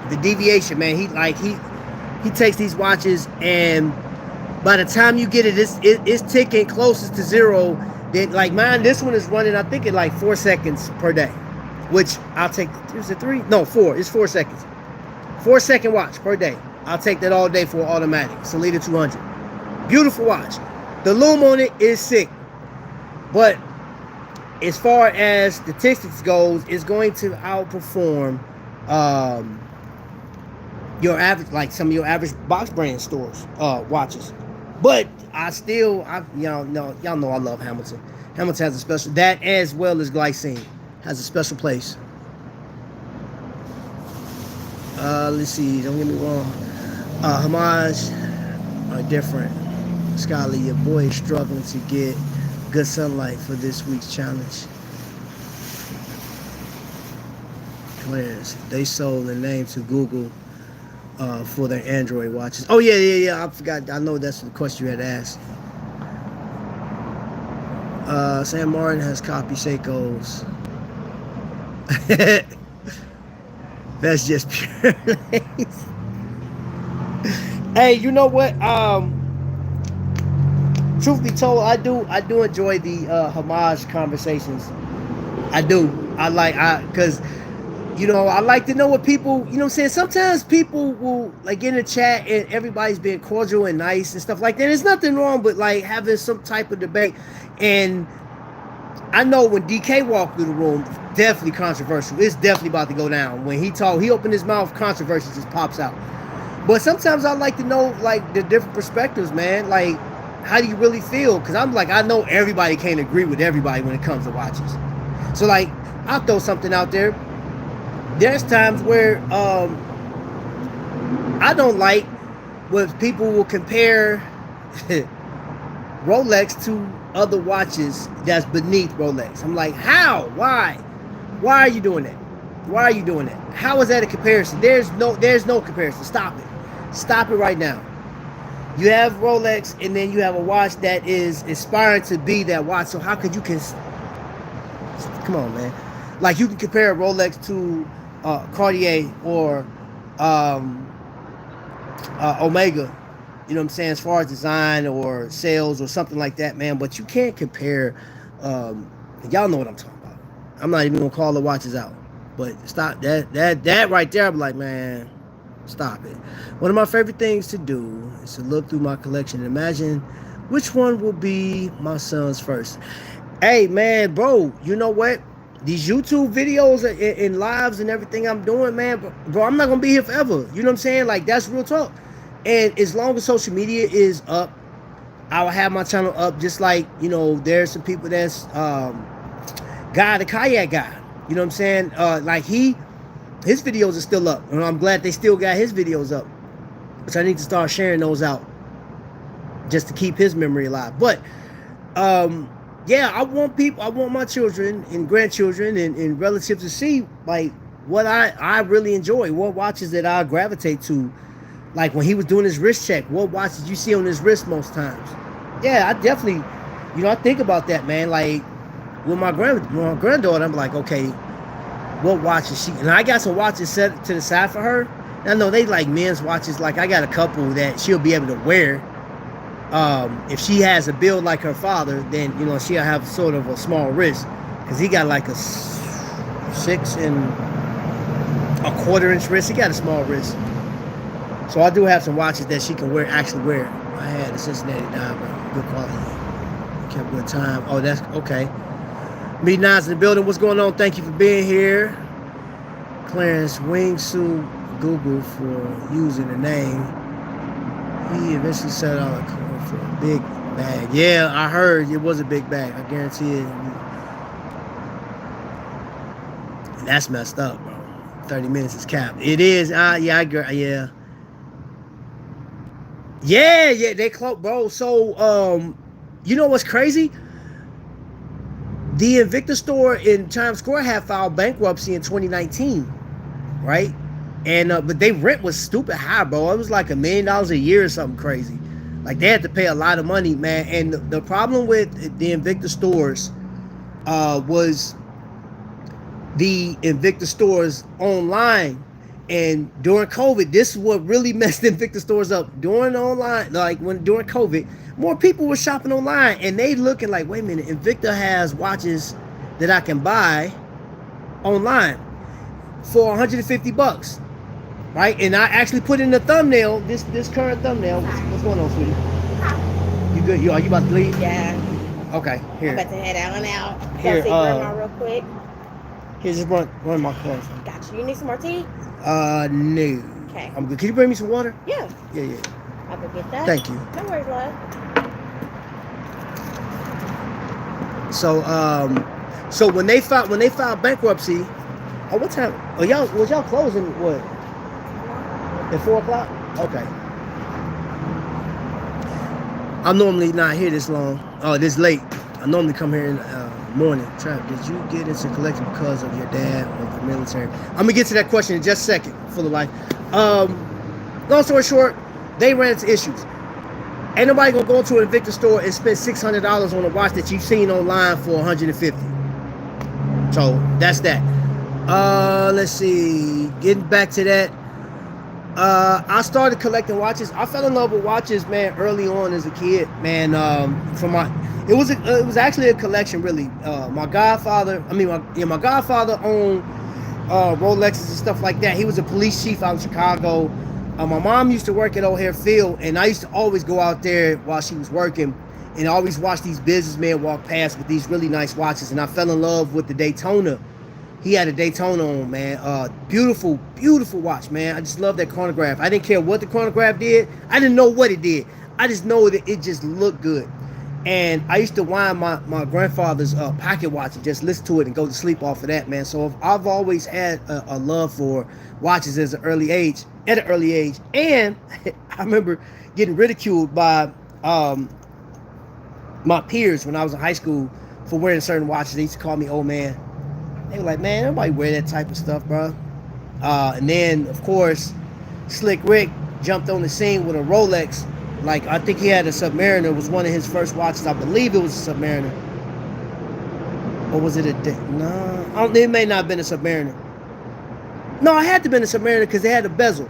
the deviation, man. He takes these watches, and by the time you get it, it's ticking closest to zero. Then like mine, this one is running, I think, at like 4 seconds per day, which I'll take. Is it 3? No, 4. It's 4 seconds. 4-second watch per day. I'll take that all day for an automatic. Salida 200. Beautiful watch. The lume on it is sick. But as far as statistics goes, it's going to outperform your average, like some of your average box brand stores watches. But y'all know I love Hamilton. Hamilton has a special, that as well as Glycine has a special place. Let's see, don't get me wrong. Homage are different. Skyly, your boy is struggling to get good sunlight for this week's challenge. Clarence, they sold the name to Google for their Android watches. Oh yeah. I forgot. I know that's the question you had asked. Sam Martin has copied Seiko's. That's just pure lace. Hey, you know what? Truth be told, I do enjoy the homage conversations. I do. Because you know, I like to know what people, you know what I'm saying? Sometimes people will like get in a chat and everybody's being cordial and nice and stuff like that. There's nothing wrong with like having some type of debate. And I know when DK walked through the room, definitely controversial. It's definitely about to go down. When he opened his mouth, controversy just pops out. But sometimes I like to know like the different perspectives, man. Like, how do you really feel? Because I'm like, I know everybody can't agree with everybody when it comes to watches. So like, I'll throw something out there. There's times where I don't like when people will compare Rolex to other watches that's beneath Rolex. I'm like, how? Why? Why are you doing that? Why are you doing that? How is that a comparison? There's no comparison. Stop it. Stop it right now. You have Rolex, and then you have a watch that is aspiring to be that watch. So how could you come on, man? Like, you can compare Rolex to Cartier or Omega, you know what I'm saying, as far as design or sales or something like that, man. But you can't compare. Y'all know what I'm talking about. I'm not even gonna call the watches out, but stop that right there. I'm like, man, stop it. One of my favorite things to do is to look through my collection and imagine which one will be my son's first. Hey, man, bro, you know what? These YouTube videos and lives and everything I'm doing, man, bro, I'm not gonna be here forever. You know what I'm saying? Like, that's real talk. And as long as social media is up, I'll have my channel up. Just like, you know, there's some people that's Guy, the kayak guy. You know what I'm saying? Like, his videos are still up. And I'm glad they still got his videos up, which I need to start sharing those out just to keep his memory alive. But yeah, I want my children and grandchildren and relatives to see like what I really enjoy, what watches that I gravitate to. Like when he was doing his wrist check, what watches you see on his wrist most times? Yeah, I definitely, you know, I think about that, man. Like with my granddaughter, I'm like, okay, what watch is she? And I got some watches set to the side for her. And I know they like men's watches. Like I got a couple that she'll be able to wear. If she has a build like her father, then she'll have sort of a small wrist, because he got like a 6.25 inch wrist. He got a small wrist. So I do have some watches that she can actually wear. I had a Cincinnati diamond, good quality, kept good time. Oh, that's okay. Meet Nines in the building. What's going on? Thank you for being here. Clarence Wingsuit Google for using the name. He eventually set out for a big bag. Yeah, I heard it was a big bag. I guarantee it. And that's messed up, bro. 30 minutes is capped. It is. Yeah, I agree. Yeah. Yeah, they close, bro. So, you know what's crazy? The Invicta store in Times Square had filed bankruptcy in 2019, right? And but they rent was stupid high, bro. It was like $1 million a year or something crazy. Like they had to pay a lot of money, man. And the problem with the Invicta stores was the Invicta stores online. And during COVID, this is what really messed Invicta stores up. During COVID, more people were shopping online, and they looking like, wait a minute, Invicta has watches that I can buy online for $150, right? And I actually put in the thumbnail, this current thumbnail. What's going on, sweetie? You good? Are you about to leave? Yeah. Okay, here. I'm about to head out. Here, grandma real quick. Here, just run my clothes. Gotcha. You need some more tea? No. Okay. I'm good. Can you bring me some water? Yeah. Yeah. I'll go get that. Thank you. No worries, love. So when they filed bankruptcy, what time? Was y'all closing what? At 4 o'clock? Okay. I'm normally not here this long. This late. I normally come here in morning. Trap, did you get into collecting because of your dad or the military? I'm gonna get to that question in just a second. Full of life. Long story short, they ran into issues. Ain't nobody gonna go into an Invicta store and spend $600 on a watch that you've seen online for $150. So that's that. Let's see. Getting back to that. I started collecting watches. I fell in love with watches, man, early on as a kid, man. It was actually a collection, really. My godfather owned Rolexes and stuff like that. He was a police chief out in Chicago. My mom used to work at O'Hare Field, and I used to always go out there while she was working, and I always watch these businessmen walk past with these really nice watches, and I fell in love with the Daytona. He had a Daytona on, man. Beautiful, beautiful watch, man. I just love that chronograph. I didn't care what the chronograph did. I didn't know what it did. I just know that it just looked good. And I used to wind my grandfather's pocket watch and just listen to it and go to sleep off of that, man. So I've always had a love for watches at an early age. And I remember getting ridiculed by my peers when I was in high school for wearing certain watches. They used to call me old man. They were like, man, nobody wear that type of stuff, bro. And then, of course, Slick Rick jumped on the scene with a Rolex. Like, I think he had a Submariner. It was one of his first watches. I believe it was a Submariner. Or was it no, it may not have been a Submariner. No, it had to have been a Submariner because they had a bezel.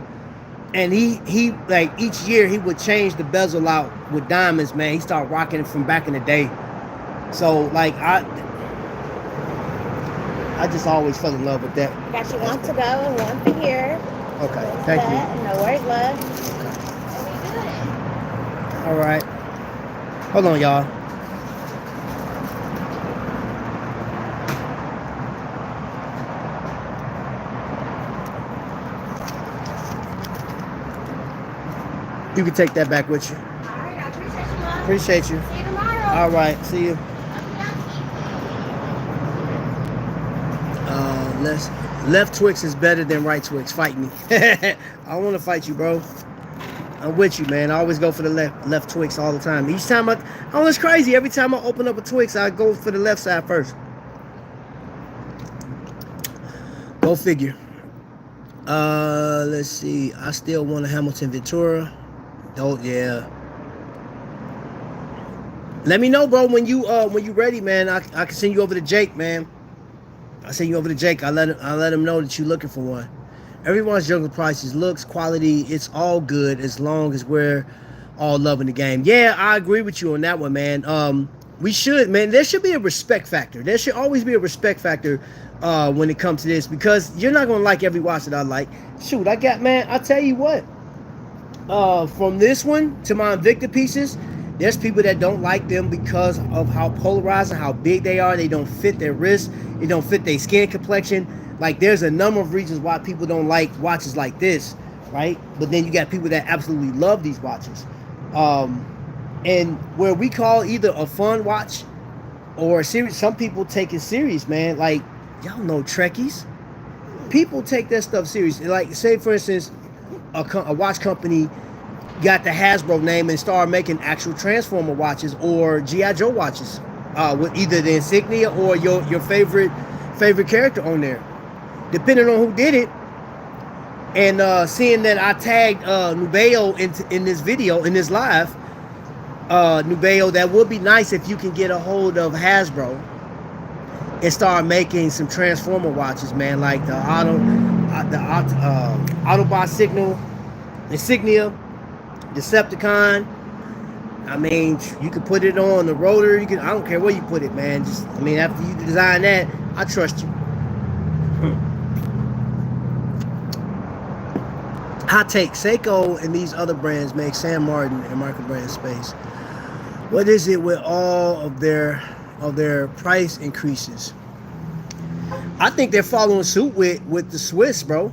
And he like, each year he would change the bezel out with diamonds, man. He started rocking it from back in the day. So, like, I just always fell in love with that. Got you one to go and one for here. Okay, thank you. No worries, love. All right. Hold on, y'all. You can take that back with you. All right, I appreciate you, love. Appreciate you. See you tomorrow. All right, see you. Left Twix is better than right Twix. Fight me. I don't want to fight you, bro. I'm with you, man. I always go for the left Twix all the time. Each time it's crazy. Every time I open up a Twix, I go for the left side first. Go figure. Let's see. I still want a Hamilton Ventura. Oh yeah. Let me know, bro, when you ready, man. I can send you over to Jake, man. I send you over to Jake. I let him know that you're looking for one. Everyone's jungle prices, looks, quality, it's all good as long as we're all loving the game. Yeah, I agree with you on that one, man. We should, man. There should be a respect factor. There should always be a respect factor when it comes to this, because you're not gonna like every watch that I like. Shoot, I got, man. I tell you what. From this one to my Invicta pieces, there's people that don't like them because of how polarized and how big they are. They don't fit their wrist. They don't fit their skin complexion. Like, there's a number of reasons why people don't like watches like this, right? But then you got people that absolutely love these watches. And where we call either a fun watch or a serious, some people take it serious, man. Like, y'all know Trekkies. People take that stuff serious. Like, say, for instance, a watch company got the Hasbro name and started making actual Transformer watches or G.I. Joe watches with either the insignia or your favorite character on there, depending on who did it. And seeing that I tagged Nubeo in this video, in this live, Nubeo, that would be nice if you can get a hold of Hasbro and start making some Transformer watches, man, like the Autobot Signal, Insignia, Decepticon. I mean, you can put it on the rotor. You can, I don't care where you put it, man. Just, I mean, after you design that, I trust you. Hot take: Seiko and these other brands make Sam Martin and Michael brand space. What is it with all of their price increases? I think they're following suit with the Swiss, bro.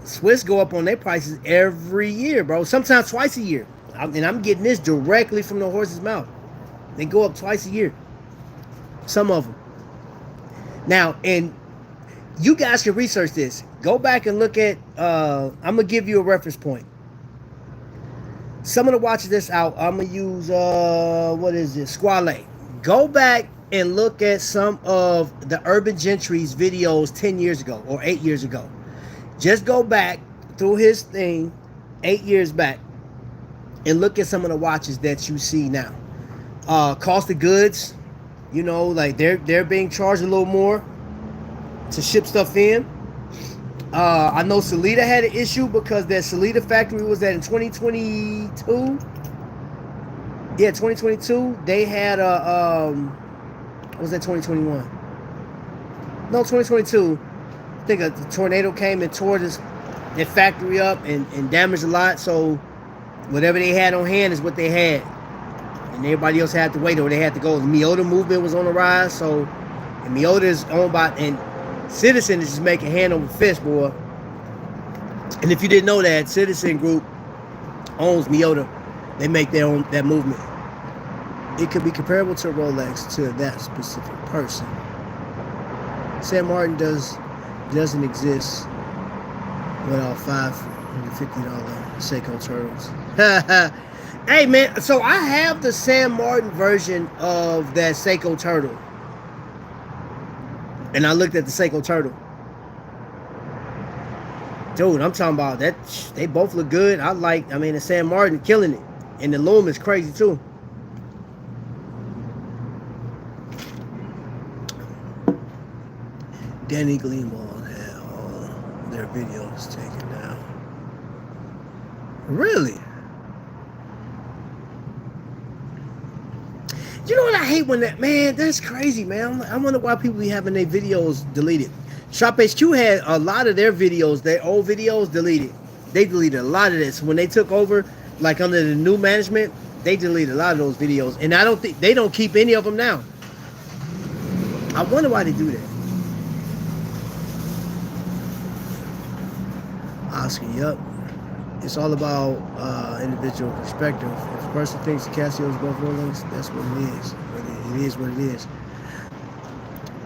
Swiss go up on their prices every year, bro. Sometimes twice a year. And I'm getting this directly from the horse's mouth. They go up twice a year. Some of them. Now, and you guys can research this. Go back and look at, I'm going to give you a reference point. Some of the watches that's out, I'm going to use, what is this? Squale. Go back and look at some of the Urban Gentry's videos 10 years ago or 8 years ago. Just go back through his thing 8 years back and look at some of the watches that you see now. Cost of goods, you know, like they're being charged a little more to ship stuff in. I know Salida had an issue because that Salida factory was that in 2022. Yeah, 2022. They had a what was that, 2021? No, 2022. I think a tornado came and tore their factory up and damaged a lot. So whatever they had on hand is what they had, and everybody else had to wait, or they had to go. The Miyota movement was on the rise, so and Miyota is owned by, and Citizen is just making hand over fist, boy. And if you didn't know that, Citizen Group owns Miyota. They make their own, that movement. It could be comparable to Rolex to that specific person. Sam Martin doesn't exist without $550 Seiko turtles. Hey, man, so I have the Sam Martin version of that Seiko turtle. And I looked at the Seiko turtle. Dude, I'm talking about that. They both look good. I mean, the Sam Martin killing it. And the loom is crazy, too. Danny Greenwald had all their videos taken down. Really? You know what I hate when that, man, that's crazy, man. I wonder why people be having their videos deleted. Shophq had a lot of their videos, their old videos, deleted. They deleted a lot of this. When they took over, like under the new management, they deleted a lot of those videos. And I don't think, they don't keep any of them now. I wonder why they do that. Oscar, yep. It's all about individual perspective. If a person thinks the Casio is both Rolex, that's what it is. It is what it is.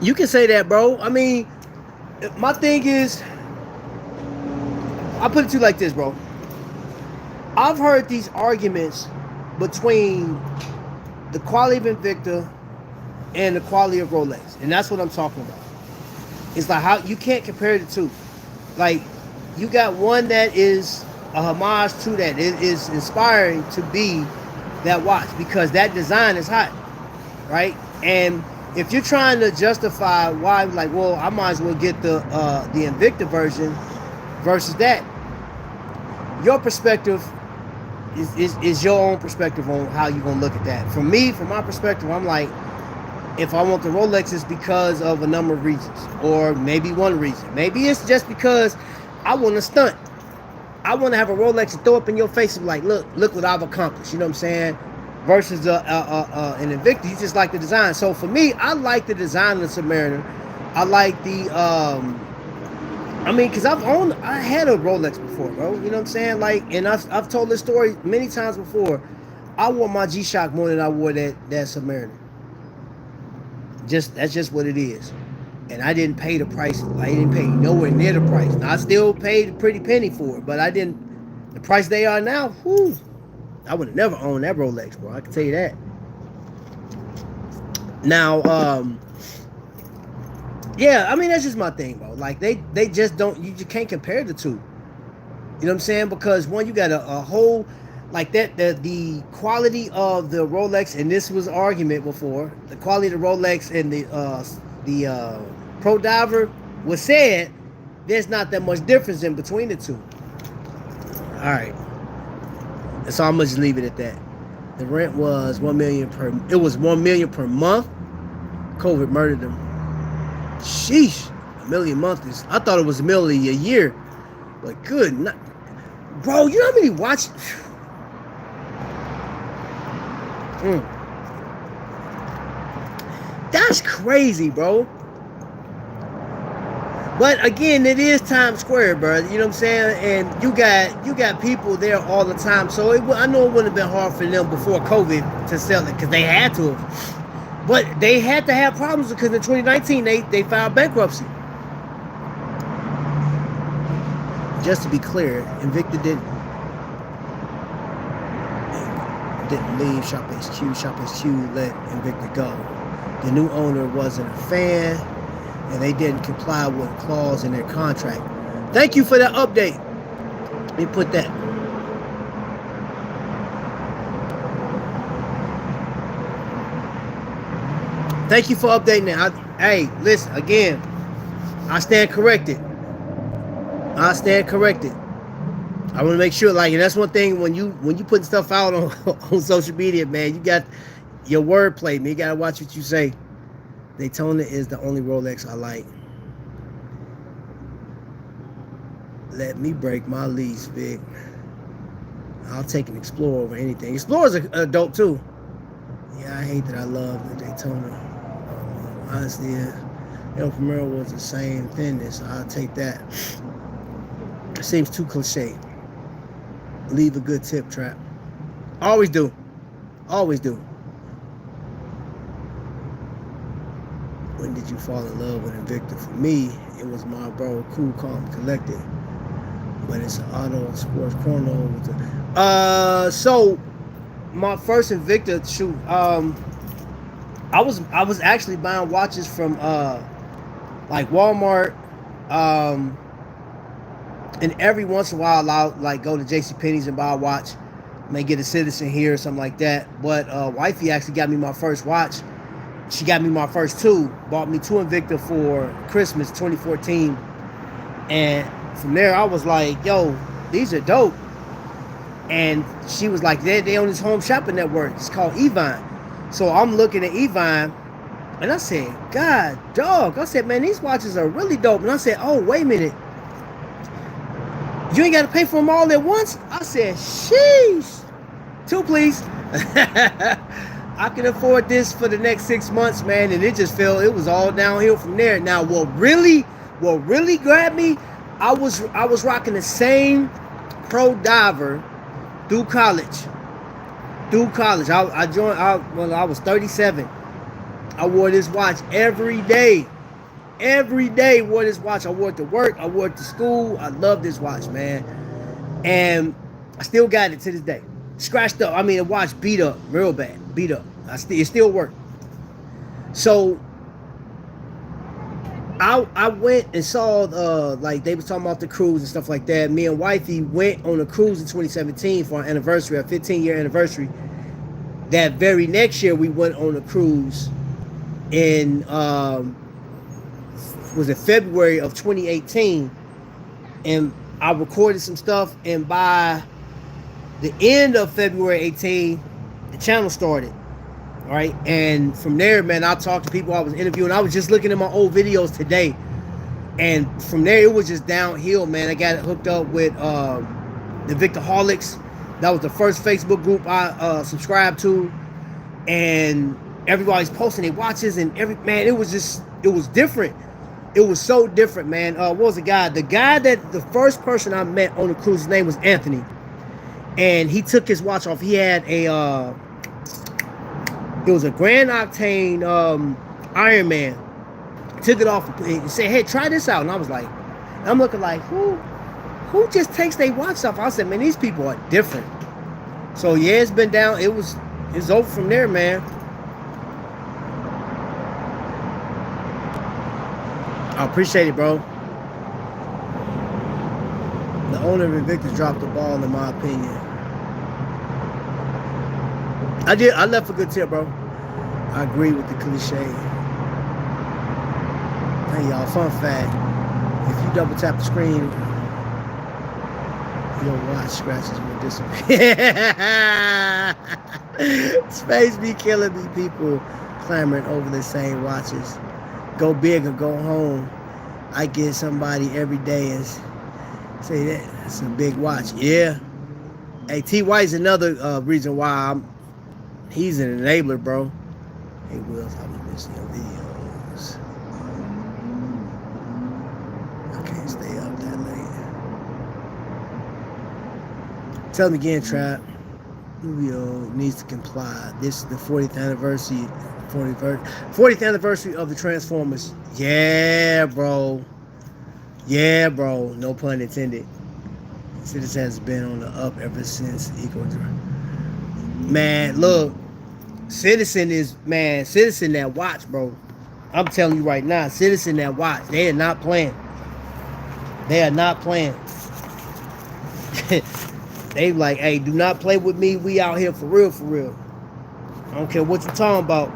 You can say that, bro. I mean, my thing is, I'll put it to you like this, bro. I've heard these arguments between the quality of Invicta and the quality of Rolex. And that's what I'm talking about. It's like how you can't compare the two. Like, you got one that is a homage to that. It is inspiring to be that watch because that design is hot, right? And if you're trying to justify why, like, well, I might as well get the Invicta version versus that, your perspective It's your own perspective on how you're gonna look at that. For me, from my perspective, I'm like, if I want the Rolex, it's because of a number of reasons, or maybe one reason. Maybe it's just because I want to stunt. I want to have a Rolex and throw up in your face and be like, look what I've accomplished. You know what I'm saying? Versus an Invicta, you just like the design. So for me, I like the design of the Submariner. I like the because I had a Rolex before, bro. You know what I'm saying? Like, and I've told this story many times before. I wore my G-Shock more than I wore that Submariner. That's just what it is. And I didn't pay the price. I didn't pay nowhere near the price. Now, I still paid a pretty penny for it, but I didn't. The price they are now, whoo, I would have never owned that Rolex, bro. I can tell you that. Now, yeah, I mean, that's just my thing, bro. Like, they just don't, you just can't compare the two. You know what I'm saying? Because one, you got a whole, like that, the quality of the Rolex, and this was an argument before, the quality of the Rolex and the Pro Diver was said, there's not that much difference in between the two. All right. So I'm gonna just leave it at that. The rent was $1 million per month. COVID murdered them. Sheesh, $1 million a month is. I thought it was $1 million a year, but good. Bro, you know how many watch? That's crazy, bro. But again, it is Times Square, bro. You know what I'm saying? And you got people there all the time. So I know it wouldn't have been hard for them before COVID to sell it because they had to have. But they had to have problems because in 2019 they filed bankruptcy. Just to be clear, Invicta didn't leave Shophq. Shophq let Invicta go. The new owner wasn't a fan, and they didn't comply with a clause in their contract. Thank you for that update. Let me put that. Thank you for updating that. Hey, listen, again, I stand corrected. I want to make sure, like, and that's one thing when you putting stuff out on social media, man, you got your wordplay, man. You gotta watch what you say. Daytona is the only Rolex I like. Let me break my lease, Vic. I'll take an Explorer over anything. Explorers are dope too. Yeah, I hate that I love the Daytona. Honestly, El Primero was the same thinness. I'll take that. It seems too cliche. Leave a good tip, Trap. Always do. Always do. When did you fall in love with Invicta? For me, it was my bro, Cool, Calm, Collected. But it's an auto sports chrono. So my first Invicta shoot, I was actually buying watches from like Walmart, and every once in a while I'll like go to JCPenney's and buy a watch. May get a Citizen here or something like that. But wifey actually got me my first watch. She got me my first two. Bought me two Invicta for Christmas 2014. And from there I was like, yo, these are dope. And she was like, they on this home shopping network. It's called Evine. So I'm looking at Evine, and I said, God, dog. I said, man, these watches are really dope. And I said, oh, wait a minute. You ain't got to pay for them all at once? I said, sheesh. Two, please. I can afford this for the next 6 months, man. And it just felt, it was all downhill from there. Now, what really grabbed me, I was rocking the same Pro Diver through college. I joined when I was 37. I wore this watch every day. Every day wore this watch. I wore it to work. I wore it to school. I love this watch, man. And I still got it to this day. Scratched up. I mean, the watch beat up real bad. Beat up. It still worked. So I went and saw like they was talking about the cruise and stuff like that. Me and wifey went on a cruise in 2017 for our anniversary, our 15-year anniversary. That very next year we went on a cruise in was it February of 2018, and I recorded some stuff, and by the end of February 18, the channel started. All right, and from there, man, I talked to people I was interviewing. I was just looking at my old videos today, and from there it was just downhill, man. I got hooked up with the Invicta. That was the first Facebook group I subscribed to, and everybody's posting their watches, and it was different. It was so different, man. What was the guy? The first person I met on the cruise, his name was Anthony, and he took his watch off. He had it was a Grand Octane Iron Man. Took it off and said, "Hey, try this out." And I was like, I'm looking like, who just takes their watch off? I said, man, these people are different. So yeah, it's been down. It's over from there, man. I appreciate it, bro. The owner of Invicta dropped the ball, in my opinion. I left a good tip, bro. I agree with the cliche. Hey, y'all, fun fact. If you double tap the screen, your watch scratches will disappear. Space be killing me, people clamoring over the same watches. Go big or go home. I get somebody every day and say that's a big watch. Yeah. Hey, T White's another reason why he's an enabler, bro. Hey, Wills, I be missing your videos. I can't stay up that late. Tell me again, Trap. Rubio needs to comply. This is the 40th anniversary of the Transformers. Yeah, bro. Yeah, bro. No pun intended. Citizen has been on the up ever since Eco. Man, look. Citizen that watch, bro. I'm telling you right now, Citizen that watch. They are not playing. They are not playing. They like, hey, do not play with me. We out here for real, for real. I don't care what you're talking about.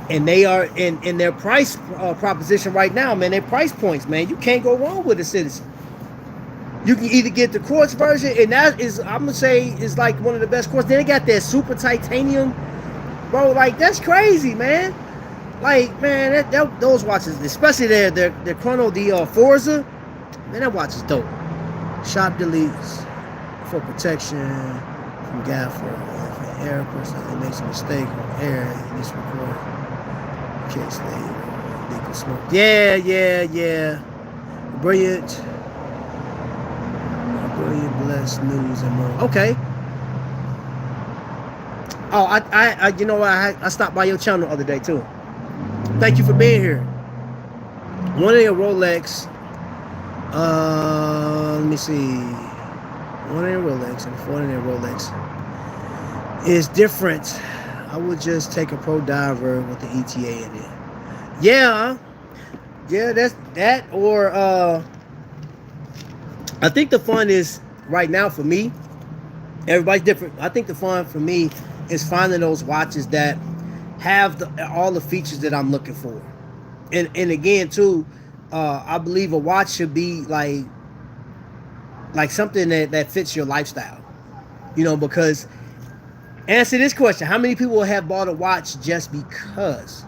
And they are in their price proposition right now, man. Their price points, man. You can't go wrong with a Citizen. You can either get the quartz version, and that is, I'm gonna say, is like one of the best quartz. Then they got that super titanium, bro. Like, that's crazy, man. Like, man, those watches, especially their chrono, the Forza, man, that watch is dope. Shop deletes for protection from gaffer. If an error person makes a mistake on air, this record. Case they can smoke. Yeah. Brilliant, blessed news and more. Okay. Oh, I you know what? I stopped by your channel the other day too. Thank you for being here. One of your Rolex. Let me see. One of your Rolex and one of your Rolex is different. I would just take a Pro Diver with the ETA in it. Yeah, that's that. Or I think the fun is right now for me. Everybody's different. I think the fun for me is finding those watches that have all the features that I'm looking for. And again too, I believe a watch should be like something that fits your lifestyle. You know, because answer this question: how many people have bought a watch just because,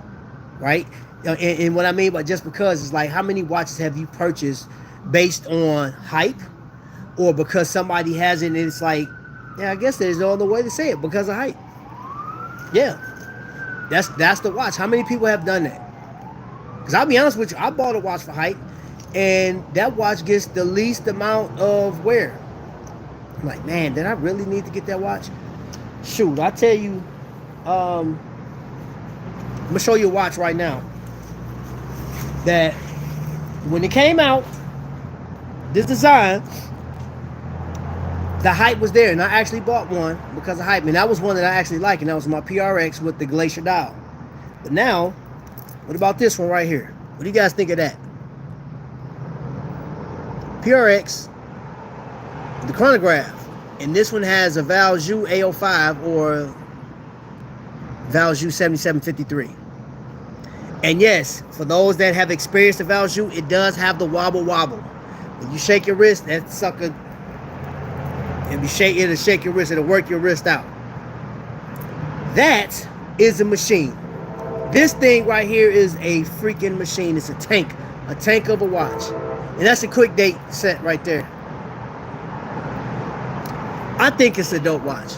right? And what I mean by just because is like, how many watches have you purchased based on hype, or because somebody has it and it's like, yeah, I guess there's no other way to say it, because of hype. Yeah, that's the watch. How many people have done that? Because I'll be honest with you, I bought a watch for hype, and that watch gets the least amount of wear. I'm like, man, did I really need to get that watch? Shoot, I tell you, I'm gonna show you a watch right now that when it came out, this design, the hype was there, and I actually bought one because of hype, and that was one that I actually like, and that was my PRX with the Glacier dial. But now, what about this one right here? What do you guys think of that? PRX, the chronograph, and this one has a Valjoux A05 or Valjoux 7753. And yes, for those that have experienced the Valjoux, it does have the wobble. When you shake your wrist, that sucker, It'll shake your wrist. It'll work your wrist out. That is a machine. This thing right here is a freaking machine. It's a tank of a watch. And that's a quick date set right there. I think it's a dope watch.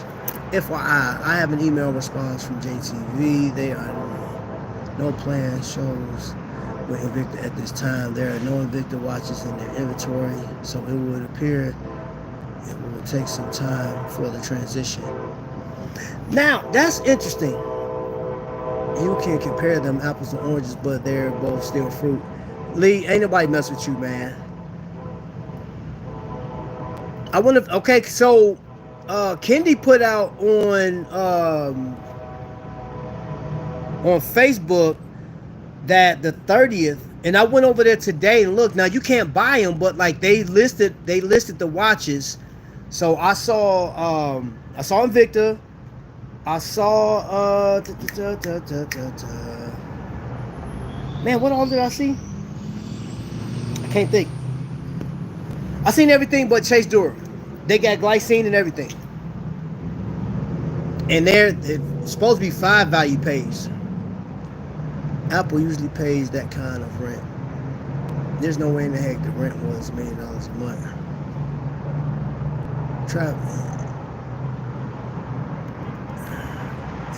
FYI, I have an email response from JTV. They are no plan shows with Invicta at this time. There are no Invicta watches in their inventory, so it would appear it will take some time for the transition. Now, that's interesting. You can compare them apples to oranges, but they're both still fruit. Lee, ain't nobody mess with you, man. I wonder if, okay, so Kendi put out on Facebook that the 30th, and I went over there today and look. Now you can't buy them, but like they listed the watches. So I saw Invicta. I saw man, what all did I see? I can't think. I seen everything but Chase Dura. They got glycine and everything. And it's supposed to be 5 value pays. Apple usually pays that kind of rent. There's no way in the heck the rent was $1 million a month.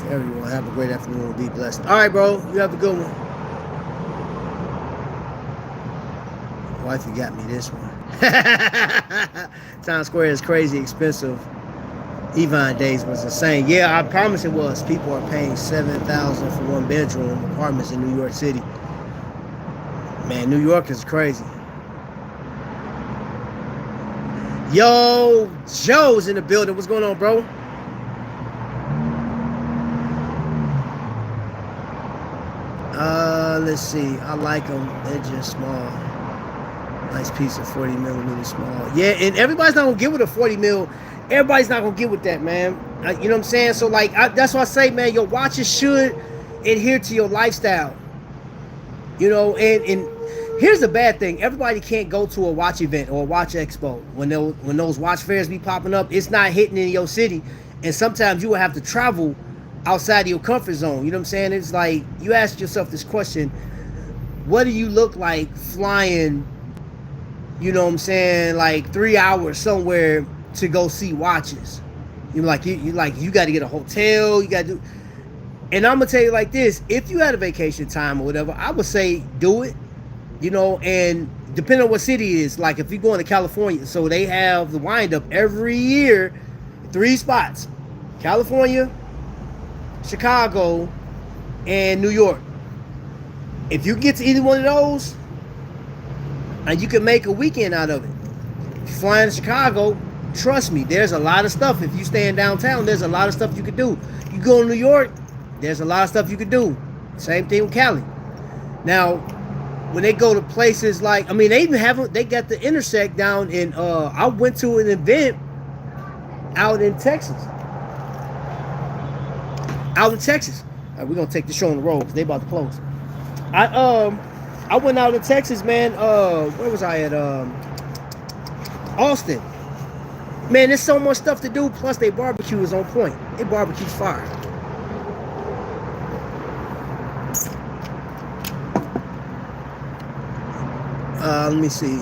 Everyone, have a great afternoon. Be blessed. All right, bro. You have a good one. Wifey got me this one. Times Square is crazy expensive. Evine days was insane. Yeah, I promise it was. People are paying $7,000 for 1-bedroom apartments in New York City. Man, New York is crazy. Yo, Joe's in the building. What's going on, bro? Let's see. I like them. They're just small. Nice piece of 40 millimeter small. Yeah, and everybody's not gonna get with a 40 mil. Everybody's not gonna get with that, man. You know what I'm saying? So like, that's why I say, man, your watches should adhere to your lifestyle. You know, and here's the bad thing: everybody can't go to a watch event or a watch expo when those watch fairs be popping up. It's not hitting in your city, and sometimes you will have to travel outside of your comfort zone. You know what I'm saying? It's like you ask yourself this question: what do you look like flying? You know what I'm saying? Like 3 hours somewhere to go see watches. You got to get a hotel. You got to do. And I'm gonna tell you like this: if you had a vacation time or whatever, I would say do it. You know, and depending on what city it is, like if you're going to California, so they have the wind up every year, 3 spots: California, Chicago, and New York. If you get to either one of those, and you can make a weekend out of it. If you're flying to Chicago, trust me, there's a lot of stuff. If you stay in downtown, there's a lot of stuff you could do. You go to New York, there's a lot of stuff you could do. Same thing with Cali. Now, when they go to places like, I mean, they got the Intersect down in, I went to an event out in Texas. All right, we're going to take the show on the road because they about to close. I went out to Texas, man. Where was I at? Austin. Man, there's so much stuff to do. Plus, their barbecue is on point. Their barbecue's fire. Let me see.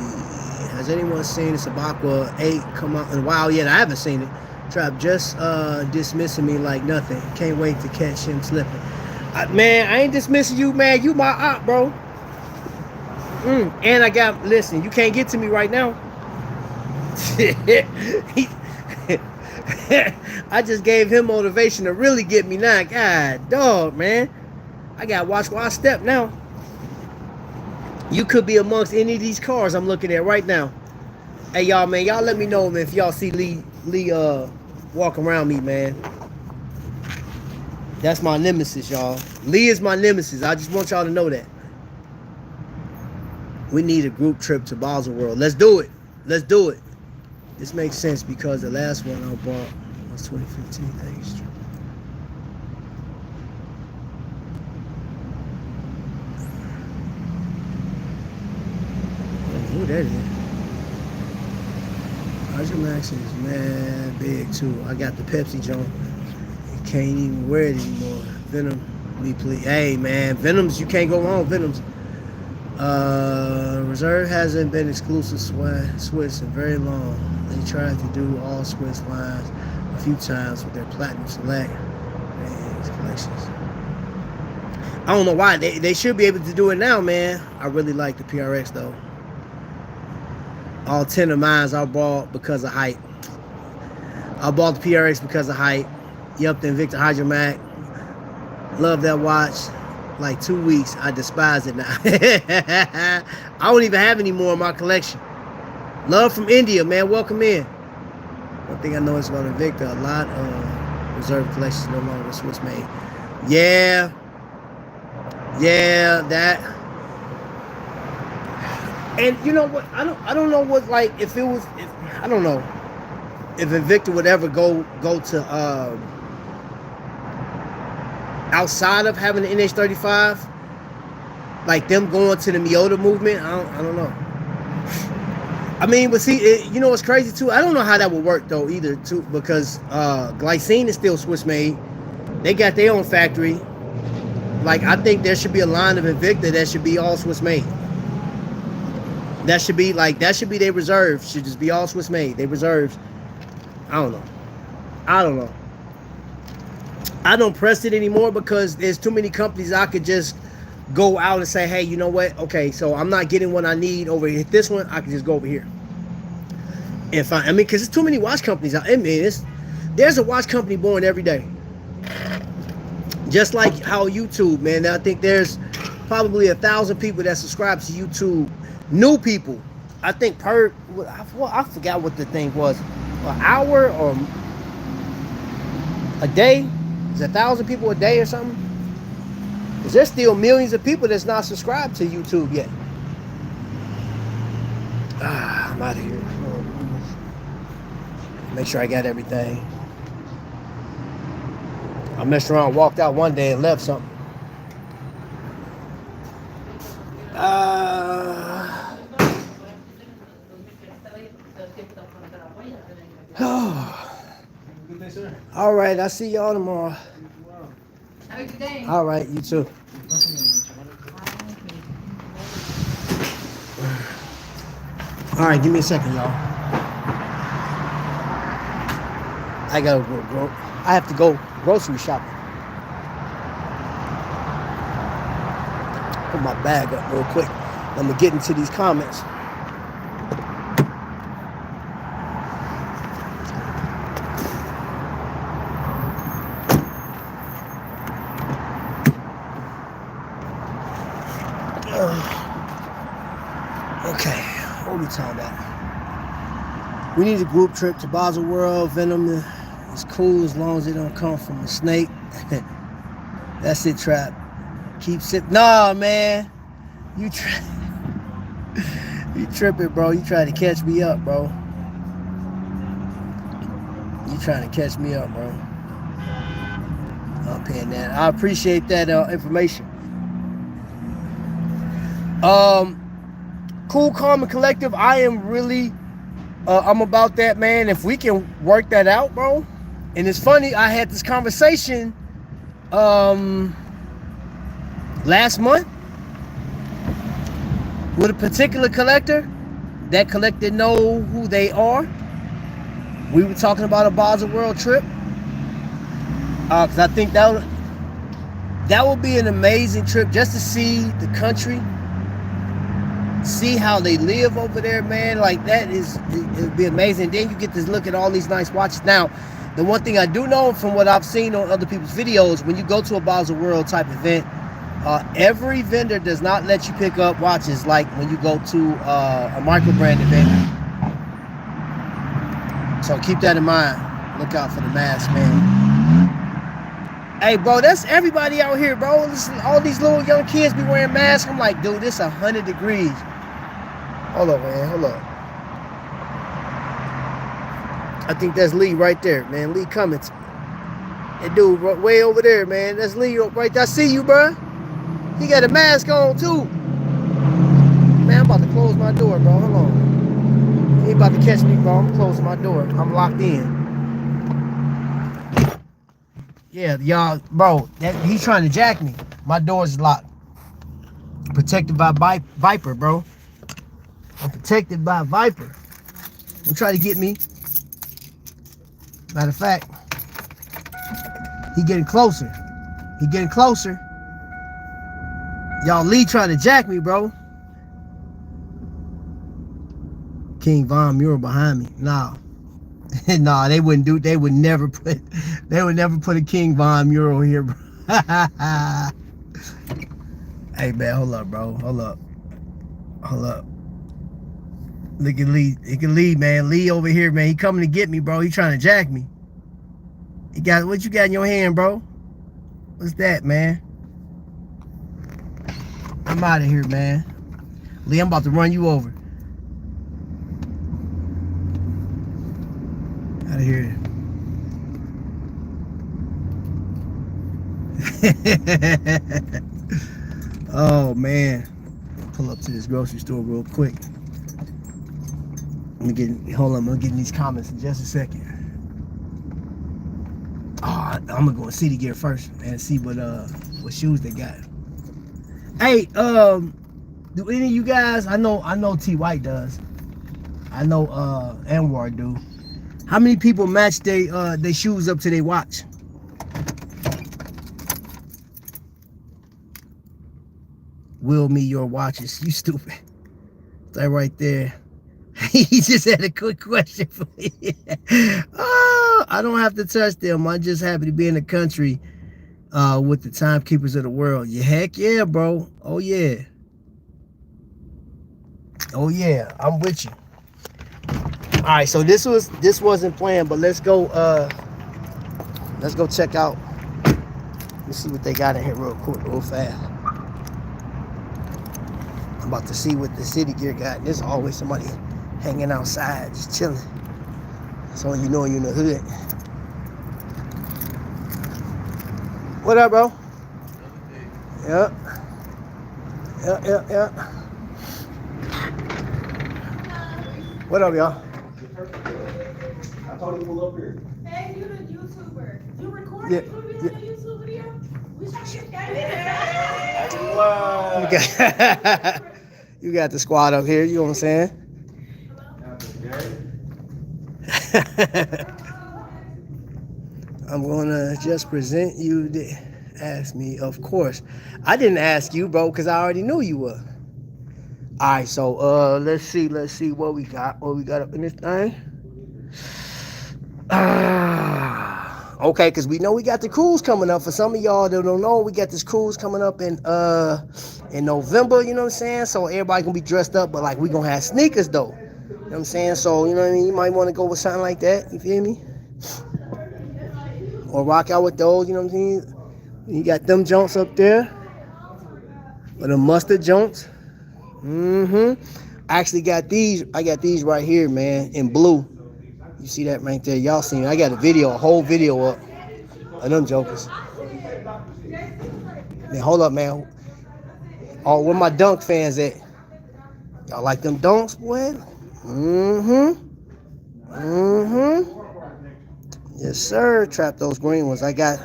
Has anyone seen the Sabakwa 8 come out in a while yet? I haven't seen it. Trap just dismissing me like nothing. Can't wait to catch him slipping. Man, I ain't dismissing you, man. You my op, bro. And listen, you can't get to me right now. I just gave him motivation to really get me now. God, dog, man. I got to watch where I step now. You could be amongst any of these cars I'm looking at right now. Hey, y'all, man. Y'all let me know, man, if y'all see Lee walk around me, man. That's my nemesis, y'all. Lee is my nemesis. I just want y'all to know that. We need a group trip to Basel World. Let's do it. Let's do it. This makes sense because the last one I bought was 2015. Thanks. Who that is? Hydro Max is mad big too. I got the Pepsi joint. Can't even wear it anymore. Venom, me please. Hey man, Venoms, you can't go wrong with Venoms. Reserve hasn't been exclusive Swiss in very long. They tried to do all Swiss lines a few times with their Platinum Select collections. I don't know why. They should be able to do it now, man. I really like the PRX though. All 10 of mine I bought because of height. I bought the PRX because of height. Yup, the Invicta Hydro Mac. Love that watch. Like 2 weeks, I despise it now. I don't even have any more in my collection. Love from India, man. Welcome in. One thing I noticed about Invicta, a lot of reserve collections no longer Swiss made. Yeah, that. And you know what? I don't know what, like, if it was, I don't know if Invicta would ever go to outside of having the NH35, like them going to the Miota movement. I don't know. I mean, but see, you know what's crazy too? I don't know how that would work though either too, because Glycine is still Swiss made. They got their own factory. Like, I think there should be a line of Invicta that should be all Swiss made. That should be their reserves. Should just be all Swiss made. They reserves. I don't know. I don't press it anymore because there's too many companies I could just go out and say, hey, you know what? Okay, so I'm not getting what I need over here. This one, I can just go over here. If I mean, because there's too many watch companies. I mean, there's a watch company born every day. Just like how YouTube, man. I think there's probably 1,000 people that subscribe to YouTube. New people. I think I forgot what the thing was. An hour or a day? Is 1,000 people a day or something? Because there's still millions of people that's not subscribed to YouTube yet. I'm out of here. Make sure I got everything. I messed around, walked out one day and left something. All right, I'll see y'all tomorrow. Have a good day. All right, you too. All right, give me a second, y'all. I gotta go. I have to go grocery shopping. Put my bag up real quick. I'm gonna get into these comments. Okay, what are we talking about? We need a group trip to Basel World. Venom is cool as long as it don't come from a snake. That's it, Trap. Keep sipping. Nah, man. You tripping, bro. You trying to catch me up, bro. You trying to catch me up, bro. I'm paying that. I appreciate that information. Cool, calm, and collective. I am really, I'm about that, man. If we can work that out, bro. And it's funny, I had this conversation last month with a particular collector. That collector know who they are. We were talking about a Basel World trip. Because I think that would be an amazing trip just to see the country. See how they live over there, man. Like, it would be amazing. Then you get to look at all these nice watches. Now, the one thing I do know from what I've seen on other people's videos, when you go to a Basel World type event, every vendor does not let you pick up watches like when you go to a micro brand event. So keep that in mind. Look out for the mask, man. Hey, bro, that's everybody out here, bro. Listen, all these little young kids be wearing masks. I'm like, dude, it's 100 degrees. Hold up, man. Hold up. I think that's Lee right there, man. Lee Cummins. That dude way over there, man. That's Lee right there. I see you, bro. He got a mask on, too. Man, I'm about to close my door, bro. Hold on. about to catch me, bro. I'm closing my door. I'm locked in. Yeah, y'all, bro, he's trying to jack me. My door's locked. Protected by Viper, bro. I'm protected by Viper. Don't try to get me. Matter of fact, he getting closer. He getting closer. Y'all, Lee trying to jack me, bro. King Von mural behind me. Nah. Nah, they wouldn't do. They would never put a King Von mural here, bro. Hey man, hold up, bro. Hold up. Look at Lee. Look at Lee, man. Lee over here, man. He coming to get me, bro. He trying to jack me. You got what you got in your hand, bro? What's that, man? I'm out of here, man. Lee, I'm about to run you over. Out of here. Oh man. Pull up to this grocery store real quick. Hold on, I'm gonna get in these comments in just a second. Oh, I'm gonna go in City Gear first and see what shoes they got. Hey, do any of you guys, I know T White does. I know Anwar do. How many people match they shoes up to their watch? Will me your watches, you stupid. That right there. He just had a quick question for me. Oh, I don't have to touch them. I'm just happy to be in the country with the timekeepers of the world. Yeah, heck yeah, bro. Oh yeah. Oh yeah, I'm with you. All right, so this wasn't planned, but let's go check out. Let's see what they got in here real fast. I'm about to see what the City Gear got. There's always somebody hanging outside, just chilling. So you know you're in the hood. What up, bro? Yeah. What up, y'all? I told him to pull up here. Hey, you the YouTuber. You recording? Yeah, You be on the YouTube video? We trying to get that. You got the squad up here, you know what I'm saying? I'm gonna just present you the ask me, of course. I didn't ask you, bro, because I already knew you were. Alright, so let's see what we got up in this thing. Okay, because we know we got the cruise coming up. For some of y'all that don't know, we got this cruise coming up in November, you know what I'm saying? So everybody gonna be dressed up, but like we gonna have sneakers though. You know what I'm saying? So, you know what I mean? You might want to go with something like that, you feel me? Or rock out with those, you know what I'm saying? You got them junks up there. Or the mustard junks. I actually got these. I got these right here, man, in blue. You see that right there? Y'all seen it. I got a whole video up of them jokers. Now, hold up, man. Oh, where my dunk fans at? Y'all like them dunks, boy? Yes, sir. Trap those green ones. I got.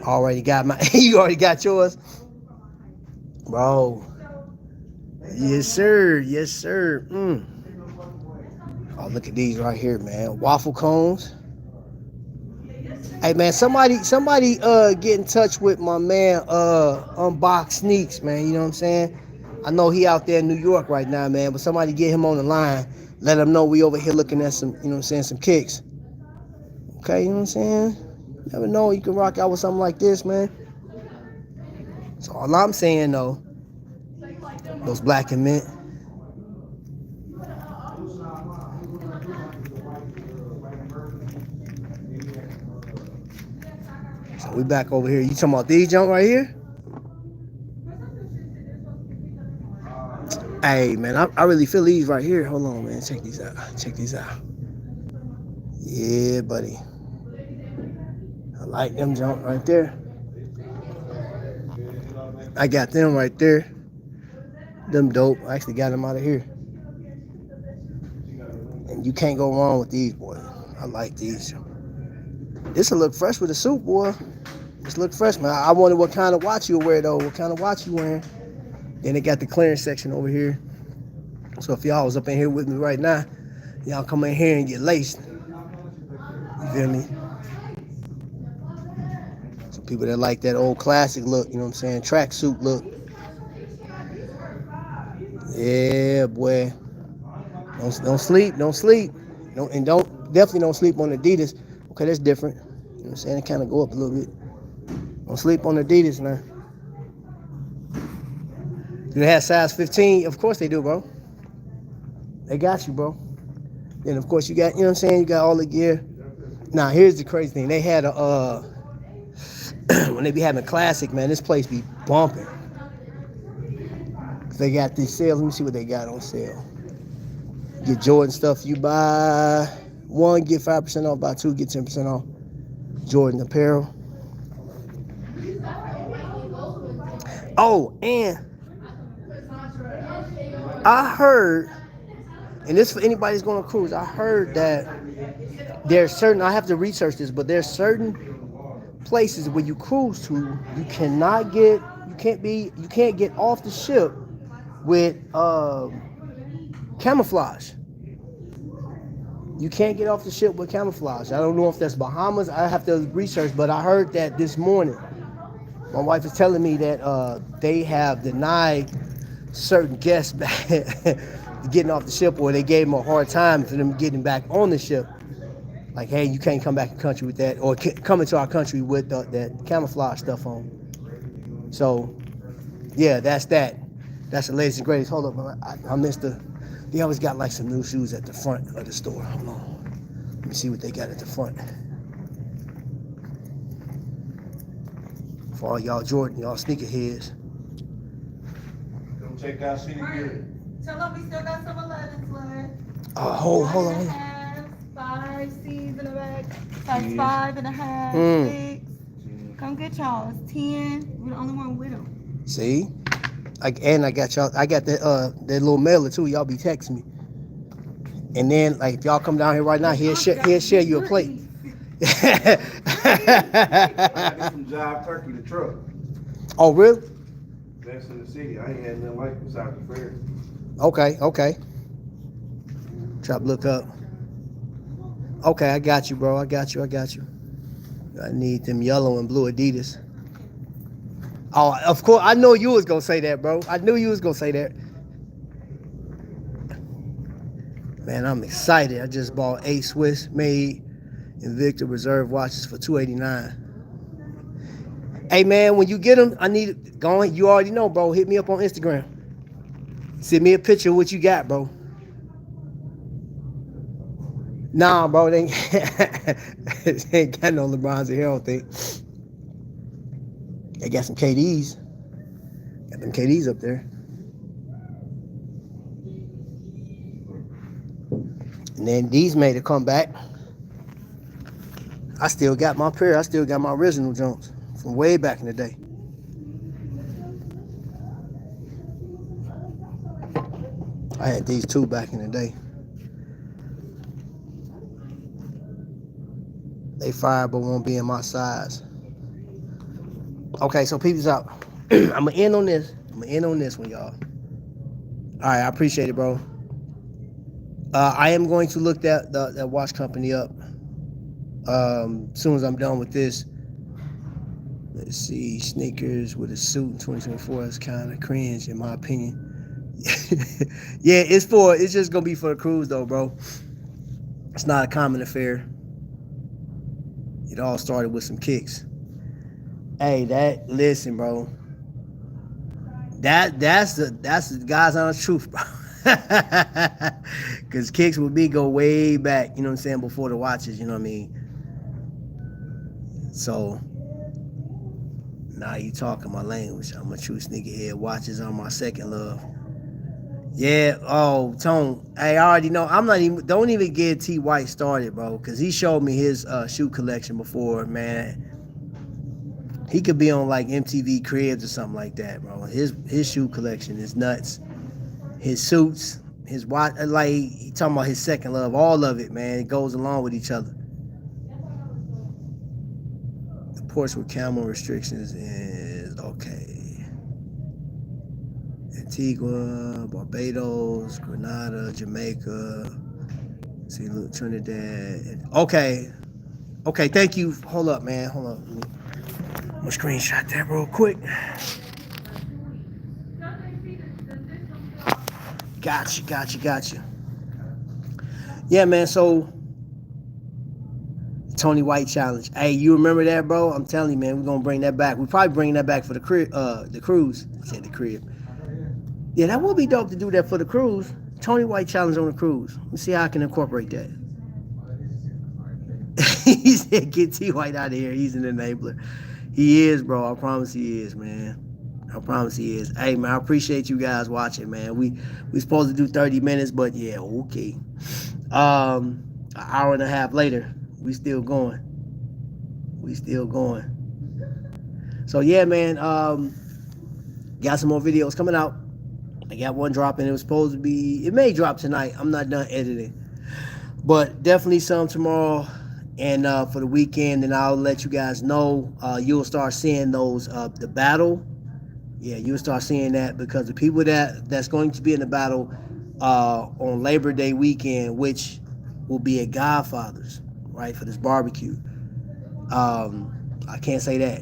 Already got my. You already got yours, bro. Yes, sir. Yes, sir. Oh, look at these right here, man. Waffle cones. Hey, man, somebody get in touch with my man, Unbox Sneaks, man. You know what I'm saying? I know he out there in New York right now, man, but somebody get him on the line. Let him know we over here looking at some, you know what I'm saying, some kicks. Okay, you know what I'm saying? You never know, you can rock out with something like this, man. So all I'm saying, though, those black and mint. So we back over here. You talking about these junk right here? Hey, man, I really feel these right here. Hold on, man. Check these out. Check these out. Yeah, buddy. I like them junk right there. I got them right there. Them dope. I actually got them out of here. And you can't go wrong with these, boy. I like these. This will look fresh with a suit, boy. This look fresh, man. I wonder what kind of watch you wear, though. What kind of watch you wearing? Then they got the clearance section over here. So if y'all was up in here with me right now, y'all come in here and get laced. You feel me? Some people that like that old classic look, you know what I'm saying? Tracksuit look. Yeah, boy. Don't sleep. Definitely don't sleep on Adidas. Okay, that's different. You know what I'm saying? It kind of go up a little bit. Don't sleep on Adidas now. Do they have size 15? Of course they do, bro. They got you, bro. Then of course you got, you know what I'm saying? You got all the gear. Now here's the crazy thing. They had a when they be having classic, man, this place be bumping. They got these sales. Let me see what they got on sale. Get Jordan stuff. You buy one, get 5% off. Buy two, get 10% off. Jordan apparel. Oh, and I heard, and this for anybody who's going to cruise, I heard that there's certain, I have to research this, but there's certain places where you cruise to, you can't get off the ship with camouflage. You can't get off the ship with camouflage. I don't know if that's Bahamas. I have to research, but I heard that this morning. My wife is telling me that they have denied certain guests getting off the ship, or they gave them a hard time for them getting back on the ship. Like, hey, you can't come back in the country with that, or come into our country with that camouflage stuff on. So, yeah, that's that. That's the latest and greatest. Hold up, I missed they always got like some new shoes at the front of the store. Hold on. Let me see what they got at the front. For all y'all Jordan, y'all sneakerheads. Come check out City Gear. Tell them we still got some 11s left. Oh, hold on. 5 C's in the back. Size 5.5, 6. Come get y'all. It's 10. We're the only one with them. See? I got y'all. I got that little mailer too. Y'all be texting me. And then, like, if y'all come down here right now, he'll share you a plate. I got this from Jive Turkey, the truck. Oh, really? That's in the city. I ain't had nothing like it besides the fair. Okay. Try to look up. Okay, I got you, bro. I got you. I need them yellow and blue Adidas. Oh, of course. I know you was gonna say that, bro. I knew you was gonna say that. Man, I'm excited. I just bought 8 Swiss made Invicta reserve watches for $289. Hey, man, when you get them, I need go on. You already know, bro. Hit me up on Instagram. Send me a picture of what you got, bro. Nah, bro, they ain't got no LeBrons in here, I don't think. They got some KDs. Got them KDs up there. And then these made a comeback. I still got my pair. I still got my original Jones from way back in the day. I had these two back in the day. They fire but won't be in my size. Okay, so people's out. I'm gonna end on this. One, y'all. All right, I appreciate it, bro. I am going to look that watch company up as soon as I'm done with this. Let's see, sneakers with a suit in 2024 is kind of cringe in my opinion. Yeah, it's just gonna be for the cruise though, bro. It's not a common affair. It all started with some kicks. Hey, listen, bro. That's the God's honest truth, bro. Cause kicks with me go way back, you know what I'm saying, before the watches, you know what I mean? So now you talking my language. I'm a true sneakerhead. Watches are my second love. Yeah, oh, Tone. Hey, I already know. Don't even get T White started, bro, because he showed me his shoe collection before, man. He could be on like MTV Cribs or something like that, bro. His shoe collection is nuts. His suits, his watch, like he talking about his second love, all of it, man. It goes along with each other. The ports with camel restrictions is okay. Antigua, Barbados, Grenada, Jamaica. See, look, Trinidad. Okay. Okay, thank you. Hold up, man. Hold up. I'm gonna screenshot that real quick. Gotcha. Yeah, man, so Tony White challenge. Hey, you remember that, bro? I'm telling you, man, we're gonna bring that back. We're probably bringing that back for the cruise. I said the crib. Yeah, that would be dope to do that for the cruise. Tony White challenge on the cruise. Let's see how I can incorporate that. He said, get T White out of here. He's an enabler. He is, bro. I promise he is, man. I promise he is. Hey, man, I appreciate you guys watching, man. We supposed to do 30 minutes, but yeah, okay. An hour and a half later, we still going. So yeah, man, got some more videos coming out. I got one dropping. It was supposed to be, it may drop tonight. I'm not done editing. But definitely some tomorrow and for the weekend, and I'll let you guys know. You'll start seeing those, the battle. Yeah, you'll start seeing that because the people that's going to be in the battle on Labor Day weekend, which will be at Godfather's, right, for this barbecue. I can't say that.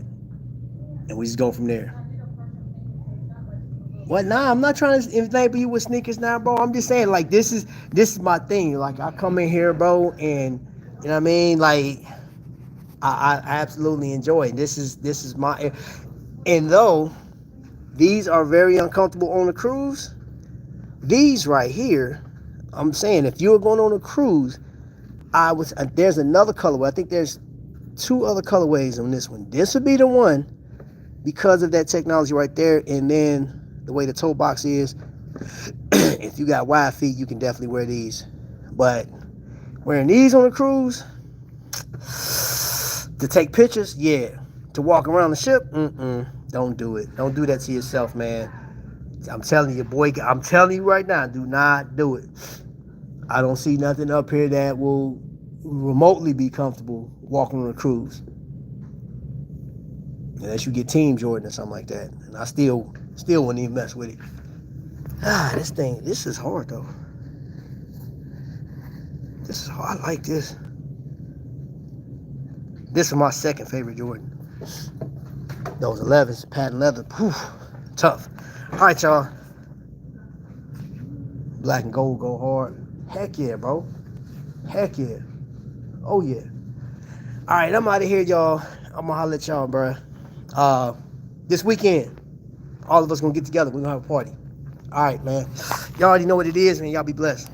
And we just go from there. What? Nah, I'm not trying to enable you with sneakers now, bro. I'm just saying, like, this is my thing. Like, I come in here, bro, and you know what I mean? Like, I absolutely enjoy it. This is my, and though these are very uncomfortable on a cruise, these right here, I'm saying if you're going on a cruise, there's another colorway. I think there's 2 other colorways on this one. This would be the one because of that technology right there, and then the way the toe box is. If you got wide feet, you can definitely wear these. But wearing these on a cruise, to take pictures, yeah. To walk around the ship, don't do it. Don't do that to yourself, man. I'm telling you, boy, I'm telling you right now, do not do it. I don't see nothing up here that will remotely be comfortable walking on a cruise. Unless you get Team Jordan or something like that. And I still wouldn't even mess with it. This is hard though. This is hard. I like this. This is my second favorite Jordan. Those 11s, patent leather. Whew, tough. All right, y'all. Black and gold go hard. Heck yeah, bro. Heck yeah. Oh yeah. All right, I'm out of here, y'all. I'm gonna holler at y'all, bro. This weekend, all of us gonna get together. We're gonna have a party. All right, man. Y'all already know what it is, man. Y'all be blessed.